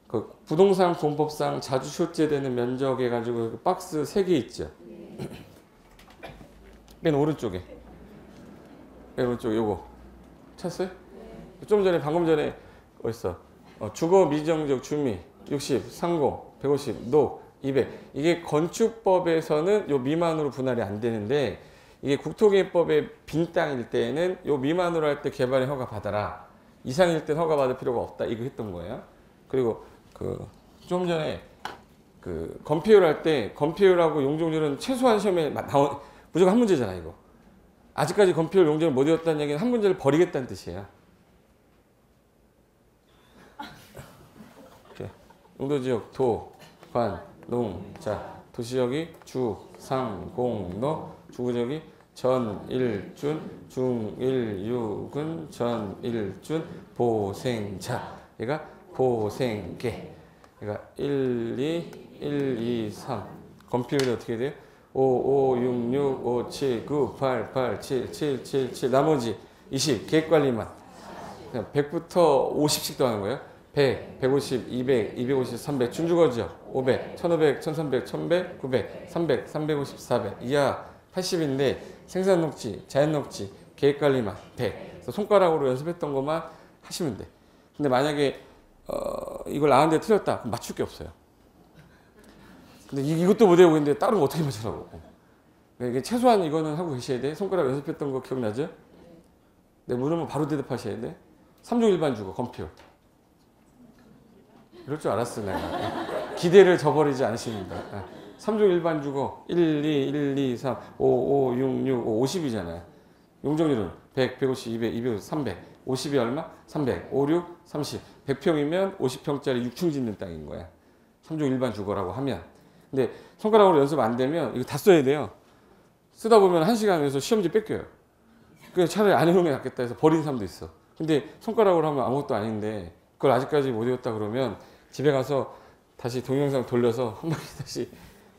그 부동산 공법상 자주 출제되는 면적 해가지고 박스 3개 있죠. 맨 오른쪽에. 맨 오른쪽 요거 찾았어요? 좀 전에 방금 전에 어딨어? 주거 미정적 주미 60, 상공 150, 녹 200. 이게 건축법에서는 요 미만으로 분할이 안 되는데 이게 국토개발법의 빈 땅일 때는 요 미만으로 할 때 개발에 허가 받아라. 이상일 때 허가 받을 필요가 없다. 이거 했던 거예요. 그리고 그 좀 전에 그 건폐율 할 때 건폐율하고 용적률은 최소한 시험에 나온 무조건 한 문제잖아 이거. 아직까지 건폐율 용적률 못 외웠다는 얘기는 한 문제를 버리겠다는 뜻이에요. 용도지역 도, 관, 농, 자 도시지역이 주, 상, 공, 노, 주구지역이 전, 일, 준, 중, 일, 유군, 전, 일, 준, 보생자. 얘가 보생계. 얘가 1, 2, 3. 건폐율이 어떻게 돼요? 5, 5, 6, 6, 5, 7, 9, 8, 8, 7, 7, 7, 7. 나머지 20. 계획관리만. 100부터 50씩 더하는 거예요. 100, 150, 200, 250, 300. 준주거지역 500, 1500, 1300, 1100, 900, 300, 350, 400. 이하 80인데 생산녹지, 자연녹지, 계획관리만 100. 그래서 손가락으로 연습했던 것만 하시면 돼. 근데 만약에 이걸 아는데 틀렸다. 그럼 맞출 게 없어요. 근데 이것도 못 외우고 있는데 다른 거 어떻게 맞추라고. 이게 최소한 이거는 하고 계셔야 돼. 손가락 연습했던 거 기억나죠? 네, 물으면 바로 대답하셔야 돼. 3종 일반 주거, 건폐율. 이럴 줄 알았어, 내가. 기대를 저버리지 않으십니다. 3종 일반 주거 1, 2, 1, 2, 3, 5, 5, 6, 6, 5, 50이잖아요. 용적률은 100, 150, 200, 250, 300. 50이 얼마? 300. 5, 6, 30. 100평이면 50평짜리 6층 짓는 땅인 거야. 3종 일반 주거라고 하면. 근데 손가락으로 연습 안 되면 이거 다 써야 돼요. 쓰다 보면 1시간에서 시험지 뺏겨요. 그래서 차라리 안 해놓은 게 낫겠다 해서 버린 사람도 있어. 근데 손가락으로 하면 아무것도 아닌데 그걸 아직까지 못 외웠다 그러면 집에 가서 다시 동영상 돌려서 한 바퀴 다시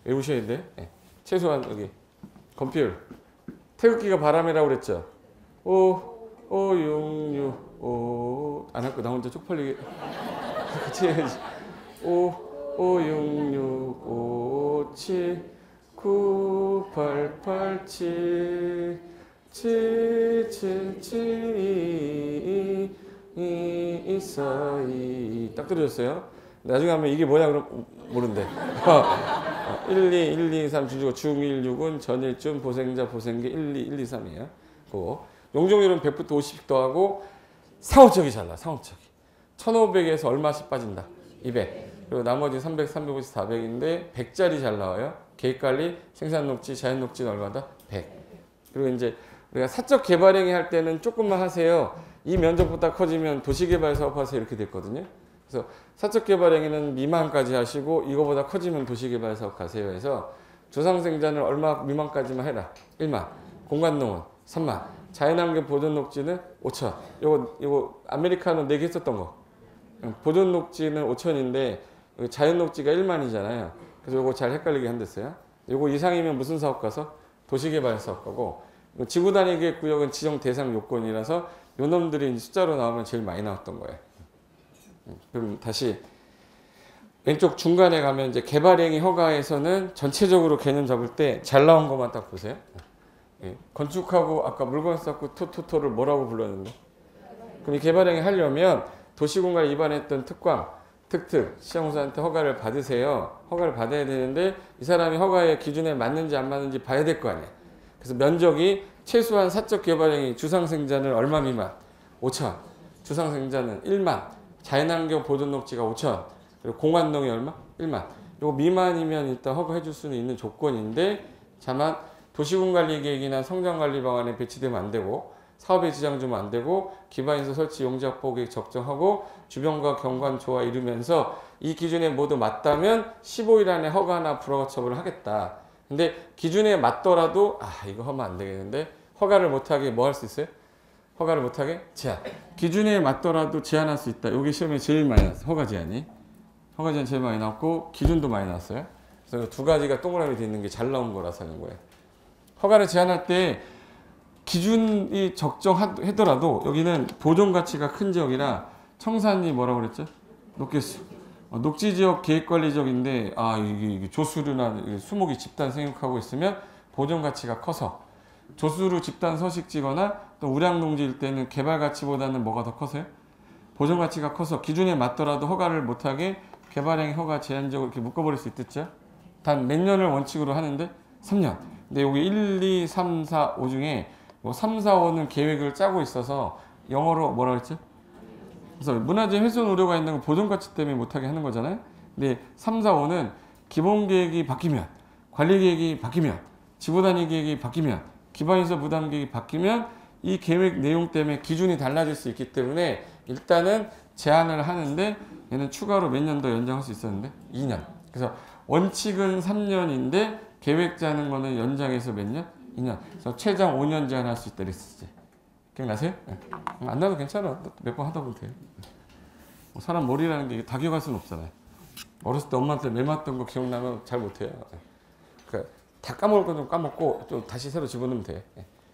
외우셔야 돼. 네. 최소한 여기 건폐율. 태극기가 바람이라고 그랬죠. 5, 5, 6, 6, 5. 안 할 거 나 혼자 쪽팔리게. 같이 해야지. 5, 5, 6, 6, 5, 7, 9, 8, 8, 7, 7, 7, 7, 2, 2, 4, 2. 딱 떨어졌어요. 나중에 하면 이게 뭐냐 그럼 모른대. 1, 2, 1, 2, 3 주주고 중1, 6은 전일준, 보생자, 보생계 1, 2, 1, 2, 3이에요. 그 용적률은 100부터 50씩 더하고 상업적이 잘 나. 상업적이. 1500에서 얼마씩 빠진다? 200. 그리고 나머지 300, 350, 400인데 100짜리 잘 나와요. 계획관리, 생산녹지, 자연녹지는 얼마다? 100. 그리고 이제 우리가 사적 개발행위 할 때는 조금만 하세요. 이 면적보다 커지면 도시개발 사업하세요. 이렇게 됐거든요. 그래서 사적 개발행위는 미만까지 하시고 이거보다 커지면 도시개발 사업 가세요 해서 주상생산을 얼마 미만까지만 해라. 1만. 공간농은 3만. 자연환경 보존녹지는 5천. 요거 아메리카노 4개 썼던 거. 보존녹지는 5천인데 자연녹지가 1만이잖아요. 그래서 요거 잘 헷갈리게 한댔어요. 요거 이상이면 무슨 사업 가서? 도시개발 사업 가고 지구 단위 계획 구역은 지정 대상 요건이라서 요 놈들이 숫자로 나오면 제일 많이 나왔던 거예요. 그럼 다시 왼쪽 중간에 가면 이제 개발행위 허가에서는 전체적으로 개념 잡을 때 잘 나온 것만 딱 보세요. 건축하고 아까 물건 쌓고 토토토를 뭐라고 불렀는데? 그럼 이 개발행위 하려면 도시공간 위반했던 특광, 특특, 시장공사한테 허가를 받으세요. 허가를 받아야 되는데 이 사람이 허가의 기준에 맞는지 안 맞는지 봐야 될 거 아니에요. 그래서 면적이 최소한 사적 개발행위 주상생산을 얼마 미만? 5천. 주상생산은 1만. 자연환경 보존녹지가 5천. 그리고 공환농이 얼마? 1만. 이거 미만이면 일단 허가해 줄 수는 있는 조건인데 다만 도시군관리계획이나 성장관리 방안에 배치되면 안 되고 사업에 지장 주면 안 되고 기반인서 설치 용적보 계획 적정하고 주변과 경관 조화 이루면서 이 기준에 모두 맞다면 15일 안에 허가나 불허가 처분을 하겠다. 근데 기준에 맞더라도 이거 하면 안 되겠는데 허가를 못하게 뭐 할 수 있어요? 허가를 못하게 제한. 기준에 맞더라도 제한할 수 있다. 여기 시험에 제일 많이 나왔어요. 허가 제한이. 허가 제한 제일 많이 나왔고 기준도 많이 나왔어요. 그래서 두 가지가 동그라미 돼 있는 게 잘 나온 거라서 하는 거예요. 허가를 제한할 때 기준이 적정하더라도 여기는 보존 가치가 큰 지역이라 청산이 뭐라고 그랬죠? 녹겠수. 녹지지역 계획관리지역인데 이게 조수류나 수목이 집단 생육하고 있으면 보존 가치가 커서 조수류 집단 서식지거나 또 우량농지일 때는 개발 가치보다는 뭐가 더 커서요? 보존 가치가 커서 기준에 맞더라도 허가를 못하게 개발행위 허가 제한적으로 이렇게 묶어버릴 수 있겠죠? 단 몇 년을 원칙으로 하는데 3년. 근데 여기 1, 2, 3, 4, 5 중에 3, 4, 5는 계획을 짜고 있어서 영어로 뭐라 그랬죠? 그래서 문화재 훼손 우려가 있는 건 보존 가치 때문에 못하게 하는 거잖아요. 근데 3, 4, 5는 기본 계획이 바뀌면, 관리 계획이 바뀌면, 지구 단위 계획이 바뀌면, 기반인서 부담 계획이 바뀌면 이 계획 내용 때문에 기준이 달라질 수 있기 때문에 일단은 제한을 하는데 얘는 추가로 몇 년 더 연장할 수 있었는데 2년. 그래서 원칙은 3년인데 계획 짜는 거는 연장해서 몇 년? 2년. 그래서 최장 5년 제한할 수 있다 그랬었지. 기억나세요? 안 나도 괜찮아. 몇 번 하다 보면 돼요. 사람 머리라는 게 다 기억할 수는 없잖아요. 어렸을 때 엄마한테 매맞던 거 기억나면 잘 못해요. 그러니까 다 까먹을 거 좀 까먹고 또 다시 새로 집어넣으면 돼.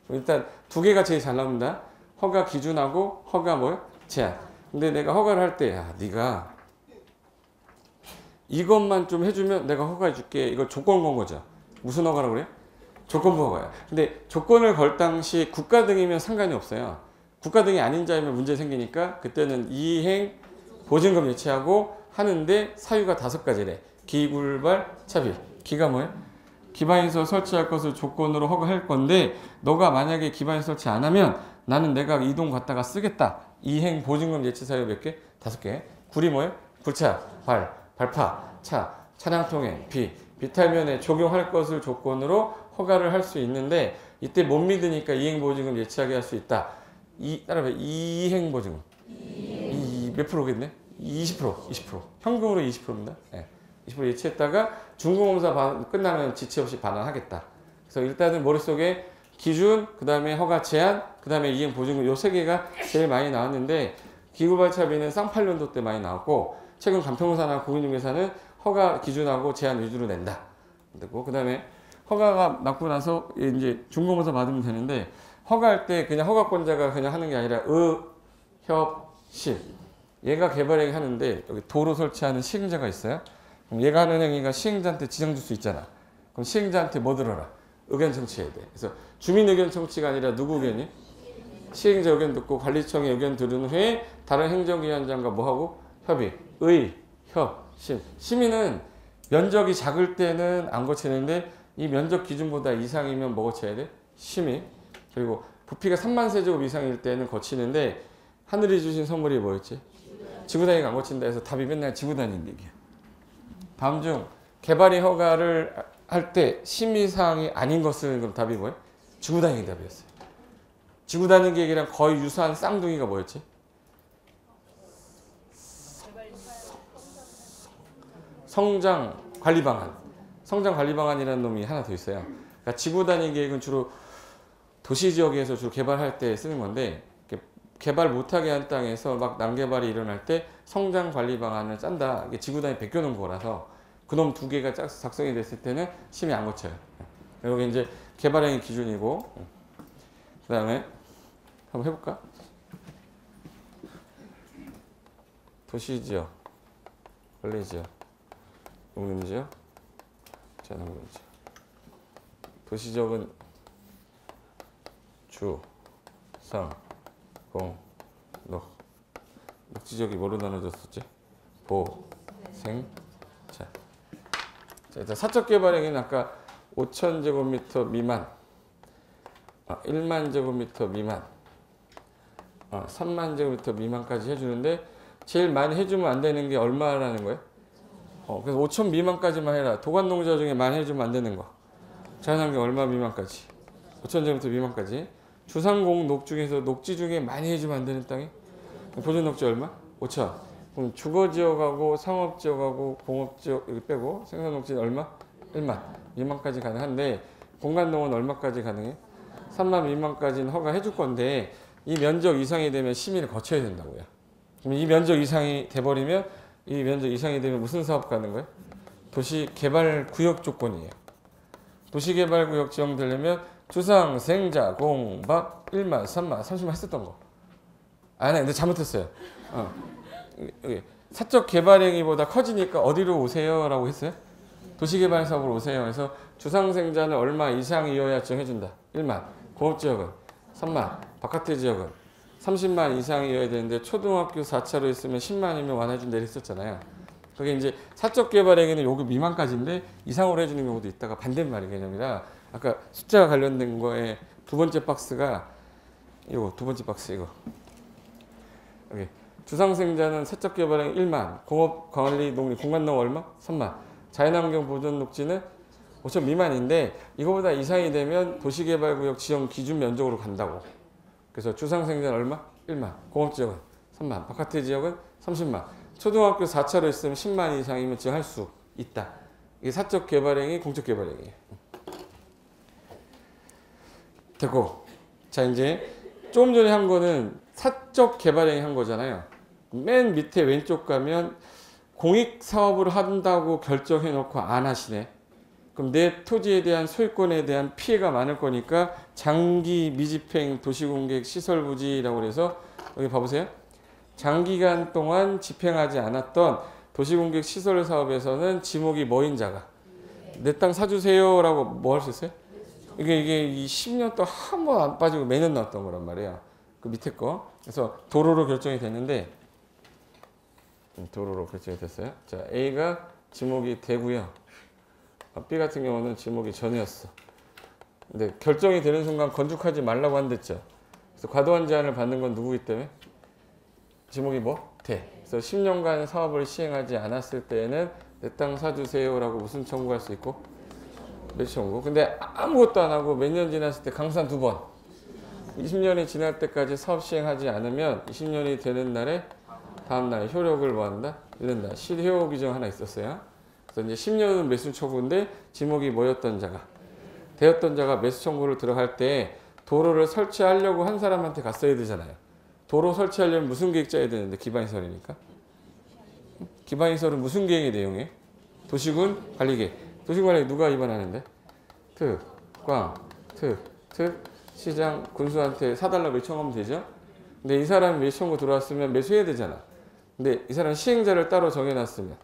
일단 두 개가 제일 잘 나옵니다. 허가 기준하고 허가 뭐요? 제한. 근데 내가 허가를 할 때 네가 이것만 좀 해주면 내가 허가해 줄게. 이걸 조건 건 거죠. 무슨 허가라고 그래요? 조건부 허가야. 근데 조건을 걸 당시 국가 등이면 상관이 없어요. 국가 등이 아닌 자이면 문제 생기니까 그때는 이행 보증금 예치하고 하는데 사유가 5가지래. 기굴발 차비. 기가 뭐예요? 기반인서 설치할 것을 조건으로 허가할 건데 너가 만약에 기반인서 설치 안 하면 나는 내가 이 돈 갖다가 쓰겠다. 이행 보증금 예치 사유 몇 개? 5개. 굴이 뭐예요? 굴차, 발파, 차량통행, 비탈면에 적용할 것을 조건으로 허가를 할 수 있는데 이때 못 믿으니까 이행보증금 예치하게 할 수 있다. 따라봐. 이행보증금. 몇 프로겠네? 20%. 현금으로 20%입니다. 네. 20% 예치했다가 준공검사 끝나면 지체 없이 반환하겠다. 그래서 일단은 머릿속에 기준, 그 다음에 허가 제한, 그 다음에 이행보증금 요 3개가 제일 많이 나왔는데 기구발차비는 쌍팔년도 때 많이 나왔고 최근 간평사나 공인중개사는 허가 기준하고 제한 위주로 낸다. 그 다음에 허가가 났고 나서 이제 준공검사 받으면 되는데 허가할 때 그냥 허가권자가 그냥 하는 게 아니라 협실. 얘가 개발행위 하는데 여기 도로 설치하는 시행자가 있어요. 그럼 얘가 하는 행위가 시행자한테 지정 줄 수 있잖아. 그럼 시행자한테 뭐 들어라? 의견 청취해야 돼. 그래서 주민 의견 청취가 아니라 누구 의견이? 시행자 의견 듣고 관리청의 의견 들은 후에 다른 행정기관장과 뭐하고? 협의. 심. 심의는 면적이 작을 때는 안 거치는데 이 면적 기준보다 이상이면 뭐 거쳐야 돼? 심의. 그리고 부피가 3만 세제곱 이상일 때는 거치는데 하늘이 주신 선물이 뭐였지? 지구 단위가 안 거친다 해서 답이 맨날 지구 단위인 얘기야. 다음 중 개발의 허가를 할 때 심의사항이 아닌 것은 그럼 답이 뭐예요? 지구단위 답이었어요. 지구단위 계획이랑 거의 유사한 쌍둥이가 뭐였지? 성장 관리 방안. 성장 관리 방안이라는 놈이 하나 더 있어요. 그러니까 지구단위 계획은 주로 도시 지역에서 주로 개발할 때 쓰는 건데, 개발 못하게 한 땅에서 막 난개발이 일어날 때 성장 관리 방안을 짠다. 이게 지구단위 베껴놓은 거라서 그놈 두 개가 작성이 됐을 때는 심의 안 거쳐요. 여기 이제 개발행위 기준이고, 그 다음에 한번 해볼까? 도시지역, 관리지역, 농림지역, 자연환경지역. 도시지역은 주, 상, 공, 녹. 녹지지역이 뭐로 나눠졌었지? 보, 생, 자. 자, 일단 사적 개발행위는 아까 5,000제곱미터 미만, 1만 제곱미터 미만, 3만 제곱미터 미만까지 해주는데, 제일 많이 해주면 안 되는 게 얼마라는 거예요? 그래서 5,000 미만까지만 해라. 도관농자 중에 많이 해주면 안 되는 거. 자연환경 얼마 미만까지? 5,000제곱미터 미만까지. 주상공 녹 중에서 녹지 중에 많이 해주면 안 되는 땅이? 보존녹지 얼마? 5,000. 그럼 주거지역하고 상업지역하고 공업지역 여기 빼고 생산녹지는 얼마? 1만. 미만까지 가능한데 공간농은 얼마까지 가능해? 3만 미만까지는 허가해 줄 건데 이 면적 이상이 되면 심의를 거쳐야 된다고요. 그럼 이 면적 이상이 돼버리면 이 면적 이상이 되면 무슨 사업 가는 거예요? 도시개발구역 조건이에요. 도시개발구역 지정되려면 주상, 생자, 공, 박 1만, 3만, 30만 했었던 거. 아니, 근데 잘못했어요. 사적 개발행위보다 커지니까 어디로 오세요? 라고 했어요? 도시개발사업으로 오세요. 그래서 주상생자는 얼마 이상이어야 지정해준다. 1만. 공업지역은 3만. 바깥의 지역은 30만 이상이어야 되는데 초등학교 4차로 있으면 10만이면 완화해준다 이랬었잖아요. 그게 이제 사적 개발행위는 요거 미만까지인데 이상으로 해주는 경우도 있다가 반대말이 개념이라 아까 숫자가 관련된 거에 두 번째 박스가 이거 두 번째 박스 이거. 여기 주상생자는 사적 개발행위 1만, 공업, 관리, 농림, 공간농 얼마? 3만. 자연환경 보존 녹지는 5,000 미만인데 이거보다 이상이 되면 도시개발구역 지정 기준 면적으로 간다고. 그래서 주상생자는 얼마? 1만. 공업지역은 3만. 바깥의 지역은 30만. 초등학교 4차로 있으면 10만 이상이면 지정할 수 있다. 이게 사적 개발행위, 공적 개발행위예요. 됐고. 자, 이제 조금 전에 한 거는 사적 개발행위 한 거잖아요. 맨 밑에 왼쪽 가면 공익 사업을 한다고 결정해 놓고 안 하시네. 그럼 내 토지에 대한 소유권에 대한 피해가 많을 거니까 장기 미집행 도시공객 시설부지라고 해서 여기 봐보세요. 장기간 동안 집행하지 않았던 도시공객 시설 사업에서는 지목이 뭐인 자가 내 땅 사주세요 라고 뭐 할 수 있어요? 이게 이 10년 동안 한 번 안 빠지고 매년 나왔던 거란 말이에요. 그 밑에 거. 그래서 도로로 결정이 됐는데 도로로 결정이 됐어요. 자, A가 지목이 되고요. B 같은 경우는 지목이 전이었어. 근데 결정이 되는 순간 건축하지 말라고 한댔죠. 그래서 과도한 제한을 받는 건 누구기 때문에? 지목이 뭐? 돼. 그래서 10년간 사업을 시행하지 않았을 때에는 내 땅 사주세요라고 무슨 청구할 수 있고? 매수 청구. 근데 아무것도 안 하고 몇 년 지났을 때 강산 2번. 20년이 지날 때까지 사업 시행하지 않으면 20년이 되는 날에 다음 날 효력을 뭐 한다? 이른다. 실효 규정 하나 있었어요. 그래서 이제 10년은 매수 청구인데 지목이 뭐였던 자가 되었던 자가 매수 청구를 들어갈 때 도로를 설치하려고 한 사람한테 갔어야 되잖아요. 도로 설치하려면 무슨 계획 짜야 되는데 기반시설이니까. 기반시설은 무슨 계획의 내용이에요? 도시군 관리계획. 도시군 관리계획 누가 위반하는데? 특, 광, 특, 시장, 군수한테 사달라고 요청하면 되죠. 근데 이 사람이 매수 청구 들어왔으면 매수해야 되잖아. 근데 이 사람 시행자를 따로 정해놨으면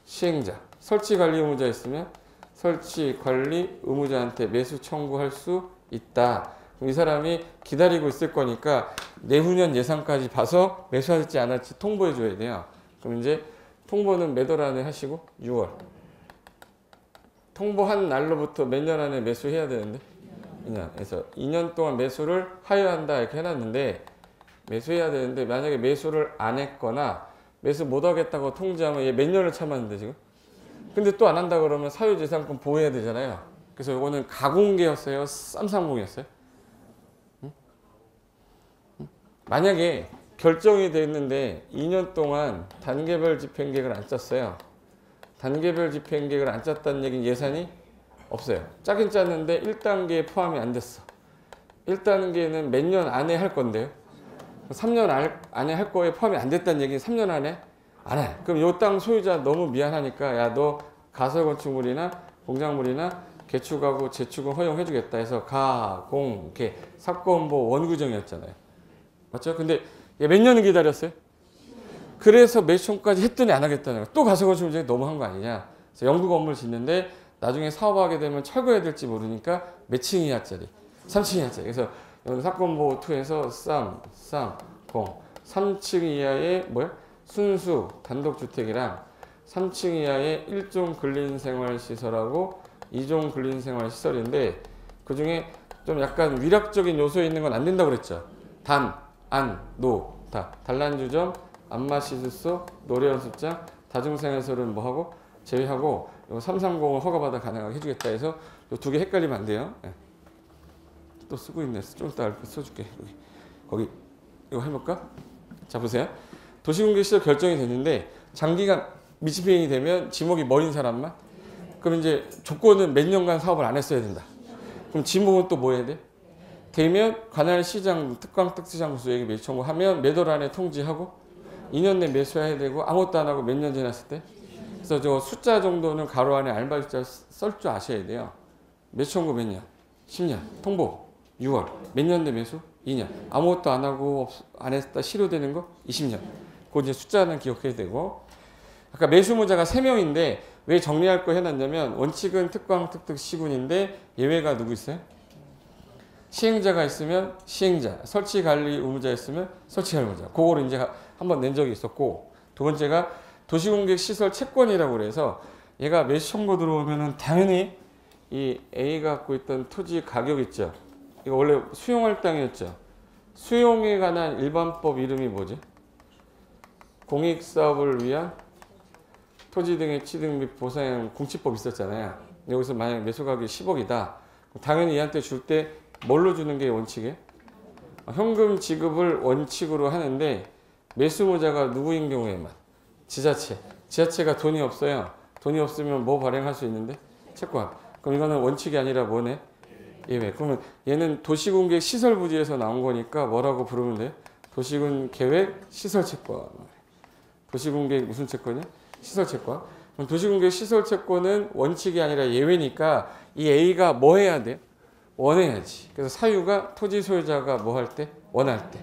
시행자, 설치관리 의무자 있으면 설치관리 의무자한테 매수 청구할 수 있다. 그럼 이 사람이 기다리고 있을 거니까 내후년 예산까지 봐서 매수할지 안 할지 통보해 줘야 돼요. 그럼 이제 통보는 몇 월 안에 하시고 6월. 통보한 날로부터 몇 년 안에 매수해야 되는데 2년. 그래서 2년 동안 매수를 하여한다 이렇게 해놨는데 매수해야 되는데 만약에 매수를 안 했거나 매수 못 하겠다고 통지하면 얘 몇 년을 참았는데 지금? 근데 또 안 한다 그러면 사유재산권 보호해야 되잖아요. 그래서 이거는 가공계였어요? 쌈상공이었어요? 응? 응? 만약에 결정이 됐는데 2년 동안 단계별 집행계획을 안 짰어요. 단계별 집행계획을 안 짰다는 얘기는 예산이 없어요. 짜긴 짰는데 1단계에 포함이 안 됐어. 1단계는 몇 년 안에 할 건데요. 3년 안에 할 거에 포함이 안 됐다는 얘기는 3년 안에 안 해. 그럼 요 땅 소유자 너무 미안하니까 야, 너 가설건축물이나 공작물이나 개축하고 재축은 허용해 주겠다 해서 가, 공, 개, 사건보 원구정이었잖아요. 맞죠? 근데 몇 년을 기다렸어요? 그래서 매수까지 했더니 안 하겠다는 거야. 또 가설건축물이 너무한 거 아니냐. 그래서 연구 건물 짓는데 나중에 사업하게 되면 철거해야 될지 모르니까 몇 층 이하짜리? 3층 이하짜리. 그래서 사건보호 2에서 쌍, 공. 3층 이하의 뭐야? 순수 단독주택이랑 3층 이하의 1종 근린생활시설하고 2종 근린생활시설인데 그 중에 좀 약간 위락적인 요소에 있는 건 안 된다고 그랬죠. 단, 안, 노, 다. 단란주점, 안마시술소, 노래연습장, 다중생활시설은 뭐하고? 제외하고 330을 허가받아 가능하게 해주겠다 해서 이 두 개 헷갈리면 안 돼요. 네. 또 쓰고 있네. 좀 이따 써줄게. 거기 이거 해볼까? 자 보세요. 도시공개시설 결정이 됐는데 장기간 미집행이 되면 지목이 멀인 사람만 그럼 이제 조건은 몇 년간 사업을 안 했어야 된다. 그럼 지목은 또 뭐 해야 돼? 되면 관할 시장 특강 특수장 수에게 매수 청구하면 몇 월 안에 통지하고 2년 내 매수해야 되고 아무것도 안 하고 몇 년 지났을 때 그래서 저 숫자 정도는 가로 안에 알바 숫자 쓸 줄 아셔야 돼요. 매수 청구 몇 년? 10년. 통보 6월. 몇 년 내 매수? 2년. 아무것도 안 하고 안 했다 실효되는 거? 20년. 그 이제 숫자는 기억해야 되고 아까 매수무자가 3명인데 왜 정리할 거 해놨냐면 원칙은 특광 특특 시군인데 예외가 누구 있어요? 시행자가 있으면 시행자, 설치관리 의무자 있으면 설치관리 의무자. 그거를 이제 한번 낸 적이 있었고 두 번째가 도시공개 시설 채권이라고 그래서 얘가 매수 청구 들어오면은 당연히 이 A가 갖고 있던 토지 가격 있죠. 이거 원래 수용할 땅이었죠. 수용에 관한 일반법 이름이 뭐지? 공익사업을 위한 토지 등의 취득 및 보상 공치법 있었잖아요. 여기서 만약 매수가격이 10억이다. 당연히 얘한테 줄 때 뭘로 주는 게 원칙이에요? 현금 지급을 원칙으로 하는데 매수무자가 누구인 경우에만 지자체. 지자체가 돈이 없어요. 돈이 없으면 뭐 발행할 수 있는데? 채권. 그럼 이거는 원칙이 아니라 뭐네? 예외. 그러면 얘는 도시공개 시설부지에서 나온 거니까 뭐라고 부르면 돼요? 도시군 계획 시설채권. 도시공개 무슨 채권이야? 시설채권. 그럼 도시공개 시설채권은 원칙이 아니라 예외니까 이 A가 뭐 해야 돼? 원해야지. 그래서 사유가 토지 소유자가 뭐 할 때? 원할 때.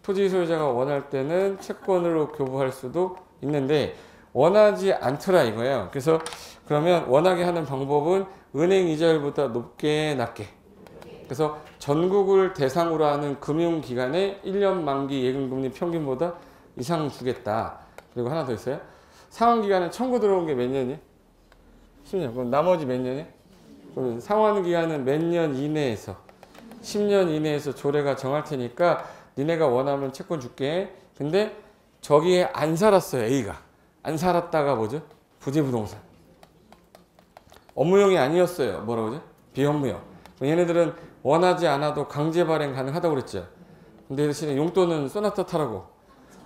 토지 소유자가 원할 때는 채권으로 교부할 수도 있는데 원하지 않더라 이거예요. 그래서 그러면 원하게 하는 방법은 은행 이자율보다 높게 낮게. 그래서 전국을 대상으로 하는 금융기관에 1년 만기 예금금리 평균보다 이상 주겠다. 그리고 하나 더 있어요. 상환기간에 청구 들어온 게 몇 년이에요? 10년. 그럼 나머지 몇 년이에요? 그럼 상환기간은 몇 년 이내에서 10년 이내에서 조례가 정할 테니까 니네가 원하면 채권 줄게. 근데 저기에 안 살았어요. A가. 안 살았다가 뭐죠? 부재부동산. 업무용이 아니었어요. 뭐라고 그러죠? 비업무용. 얘네들은 원하지 않아도 강제 발행 가능하다고 그랬죠. 근데 대신에 용돈은 쏘나타 타라고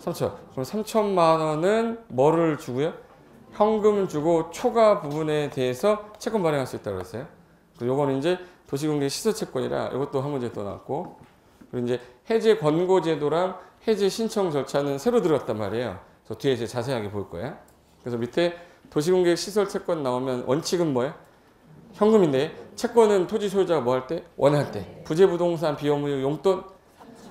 3천. 그럼 3천만 원은 뭐를 주고요? 현금 주고 초과 부분에 대해서 채권 발행할 수 있다고 그랬어요. 그리고 요거는 이제 도시공개 시설채권이라 이것도 한 문제 또 나왔고 그리고 이제 해제 권고 제도랑 해제 신청 절차는 새로 들어갔단 말이에요. 저 뒤에 이제 자세하게 볼 거예요. 그래서 밑에 도시공개 시설채권 나오면 원칙은 뭐예요? 현금인데 채권은 토지 소유자가 뭐 할 때? 원할 때. 부재부동산 비업무 용돈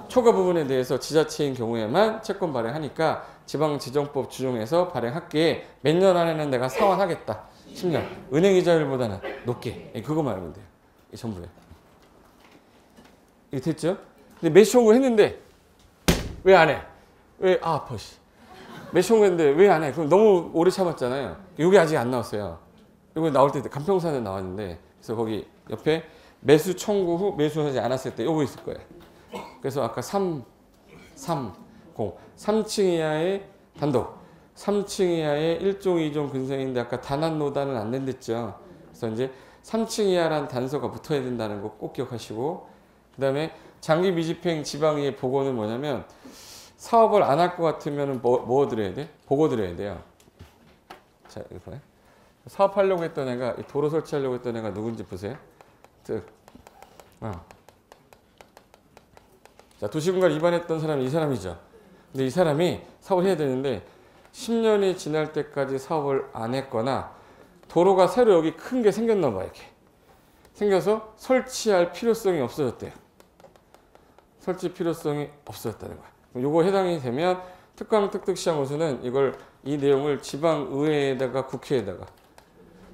초과 부분에 대해서 지자체인 경우에만 채권 발행하니까 지방지정법 준용해서 발행할게. 몇 년 안에는 내가 상환하겠다. 10년. 은행 이자율보다는 높게. 그거만 알면 돼요. 이게 전부예요. 이게 됐죠? 근데 매수 청구를 했는데 왜 안 해? 왜? 아, 아파. 매수 청구했는데 왜 안 해? 그럼 너무 오래 참았잖아요. 이게 아직 안 나왔어요. 이거 나올 때 간평사는 나왔는데 그래서 거기 옆에 매수 청구 후 매수하지 않았을 때 요거 있을 거예요. 그래서 아까 3, 0. 3층 이하의 단독. 3층 이하의 1종, 2종 근생인데 아까 단한노단은 안 된댔죠. 그래서 이제 3층 이하라는 단서가 붙어야 된다는 거 꼭 기억하시고, 그 다음에 장기 미집행 지방의 보고는 뭐냐면 사업을 안 할 것 같으면 뭐 드려야 돼? 보고 드려야 돼요. 자, 이거 봐요. 사업하려고 했던 애가, 도로 설치하려고 했던 애가 누군지 보세요. 자, 도시공간 위반했던 사람이 이 사람이죠. 근데 이 사람이 사업을 해야 되는데 10년이 지날 때까지 사업을 안 했거나 도로가 새로 여기 큰 게 생겼나 봐. 이렇게 생겨서 설치할 필요성이 없어졌대요. 설치 필요성이 없어졌다는 거야. 요거 해당이 되면 특특시장호수는 이 내용을 지방의회에다가 국회에다가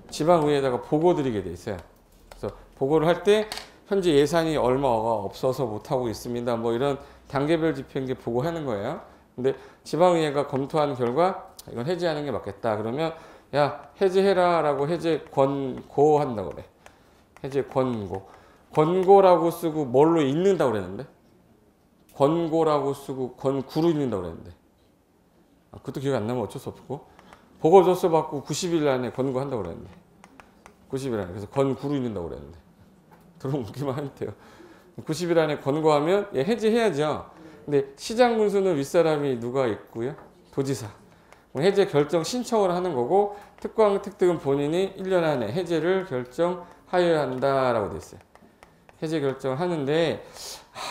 지방의회에다가 보고 드리게 돼 있어요. 그래서 보고를 할 때 현재 예산이 얼마가 없어서 못하고 있습니다. 뭐 이런 단계별 집행계 보고하는 거예요. 근데 지방의회가 검토한 결과 이건 해제하는 게 맞겠다. 그러면 야, 해제해라 라고 해제 권고한다고 그래. 해제 권고. 권고라고 쓰고 뭘로 읽는다고 그랬는데? 권고라고 쓰고 권구로 읽는다고 그랬는데. 그것도 기억이 안 나면 어쩔 수 없고. 보고 접수 받고 90일 안에 권고한다고 그랬는데. 90일 안에. 그래서 권구로 읽는다고 그랬는데. 들어오기만 하면 돼요. 90일 안에 권고하면 얘 해제해야죠. 근데 시장 군수는 윗사람이 누가 있고요? 도지사. 해제 결정 신청을 하는 거고 특특은 본인이 1년 안에 해제를 결정하여야 한다라고 돼 있어요. 해제 결정을 하는데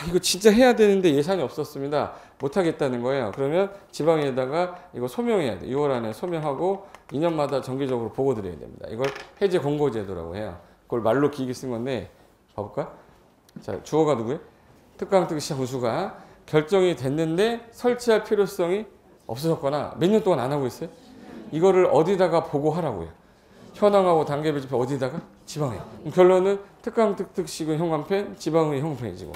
이거 진짜 해야 되는데 예산이 없었습니다. 못하겠다는 거예요. 그러면 지방에다가 이거 소명해야 돼. 6월 안에 소명하고 2년마다 정기적으로 보고 드려야 됩니다. 이걸 해제 공고제도라고 해요. 그걸 말로 길게 쓴 건데 봐볼까? 자, 주어가 누구예요? 특특시장 군수가 결정이 됐는데 설치할 필요성이 없어졌거나 몇 년 동안 안 하고 있어요? 이거를 어디다가 보고하라고요? 현황하고 단계별 집행 어디다가? 지방에. 결론은 특특시군 현관펜, 지방의 현관펜이지고.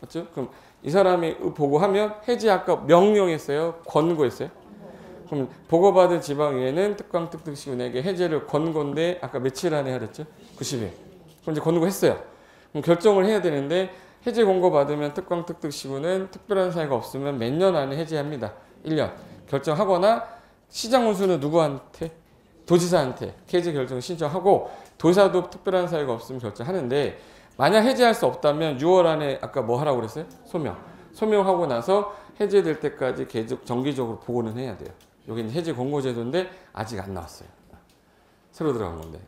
맞죠? 그럼 이 사람이 보고하면 해제 아까 명령했어요? 권고했어요? 그럼 보고받은 지방의회는 특특시군에게 해제를 권고인데 아까 며칠 안에 하랬죠? 90일. 그럼 이제 권고했어요. 그럼 결정을 해야 되는데 해제 공고 받으면 특특시군은 특별한 사유가 없으면 몇 년 안에 해제합니다. 1년. 결정하거나 시장 군수는 누구한테? 도지사한테 해제 결정 신청하고 도지사도 특별한 사유가 없으면 결정하는데 만약 해제할 수 없다면 6월 안에 아까 뭐 하라고 그랬어요? 소명. 소명하고 나서 해제될 때까지 계속 정기적으로 보고는 해야 돼요. 여기는 해제 공고제도인데 아직 안 나왔어요. 새로 들어간 건데.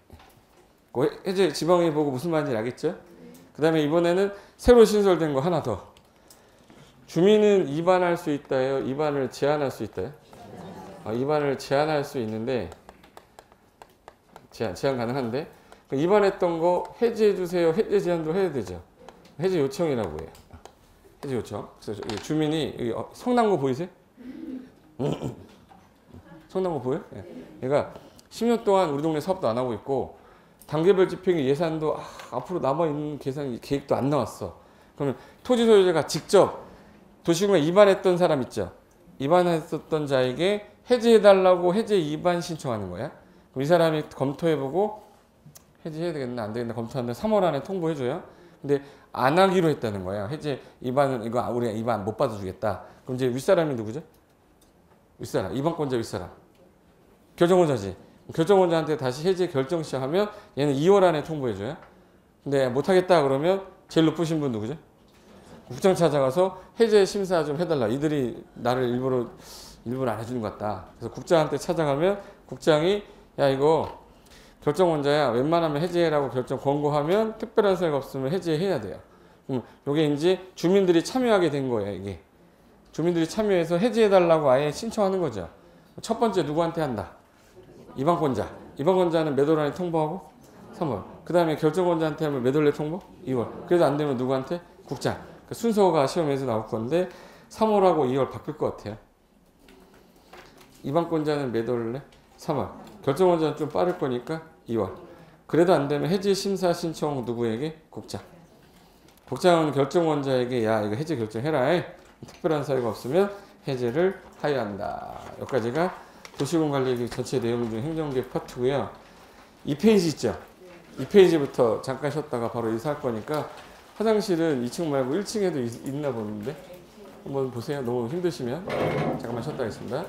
해제 지방에 보고 무슨 말인지 알겠죠? 그 다음에 이번에는 새로 신설된 거 하나 더. 주민은 입안할 수 있다요? 입안을 제한할 수 있다요? 입안을 제한할 수 있는데 제한 가능한데 입안했던 거 해제해 주세요. 해제 제한도 해야 되죠. 해제 요청이라고 해요. 해제 요청. 그래서 주민이 여기 성남구 보이세요? 성남구 보여요? 얘가 10년 동안 우리 동네 사업도 안 하고 있고 단계별 집행 예산도 앞으로 남아있는 계획도 안 나왔어. 그러면 토지 소유자가 직접 도시공간 입안했던 사람 있죠. 입안했었던 자에게 해제해달라고 해제 입안 신청하는 거야. 그럼 이 사람이 검토해보고 해제해야 되겠나 안 되겠나 검토하는데 3월 안에 통보해줘요. 근데 안 하기로 했다는 거야. 해제 입안은 이거 우리가 입안 못 받아주겠다. 그럼 이제 윗사람이 누구죠? 윗사람. 입안권자 윗사람. 결정권자지. 결정권자한테 다시 해제 결정 시작하면 얘는 2월 안에 통보해줘요. 근데 못하겠다 그러면 제일 높으신 분 누구죠? 국장 찾아가서 해제 심사 좀 해달라. 이들이 나를 일부러 안 해주는 것 같다. 그래서 국장한테 찾아가면 국장이 야 이거 결정권자야 웬만하면 해제해라고 결정 권고하면 특별한 사유가 없으면 해제해야 돼요. 그럼 이게 이제 주민들이 참여하게 된 거예요. 이게 주민들이 참여해서 해제해달라고 아예 신청하는 거죠. 첫 번째 누구한테 한다? 입안권자. 입안권자는 몇 월 안에 통보하고 3월. 그 다음에 결정권자한테 하면 몇 월 내 통보? 2월. 그래도 안 되면 누구한테? 국장. 그 순서가 시험에서 나올 건데 3월하고 2월 바뀔 것 같아요. 입안권자는 몇 월래? 3월. 결정권자는 좀 빠를 거니까 2월. 그래도 안 되면 해제 심사 신청 누구에게? 국장. 국장은 결정권자에게 야 이거 해제 결정해라. 특별한 사유가 없으면 해제를 하여야 한다. 여기까지가 도시공관리계획 전체 내용 중 행정계획 파트고요. 2페이지 있죠? 2페이지부터 잠깐 쉬었다가 바로 이사할 거니까 화장실은 2층 말고 1층에도 있나 보는데 한번 보세요. 너무 힘드시면 잠깐만 쉬었다 하겠습니다.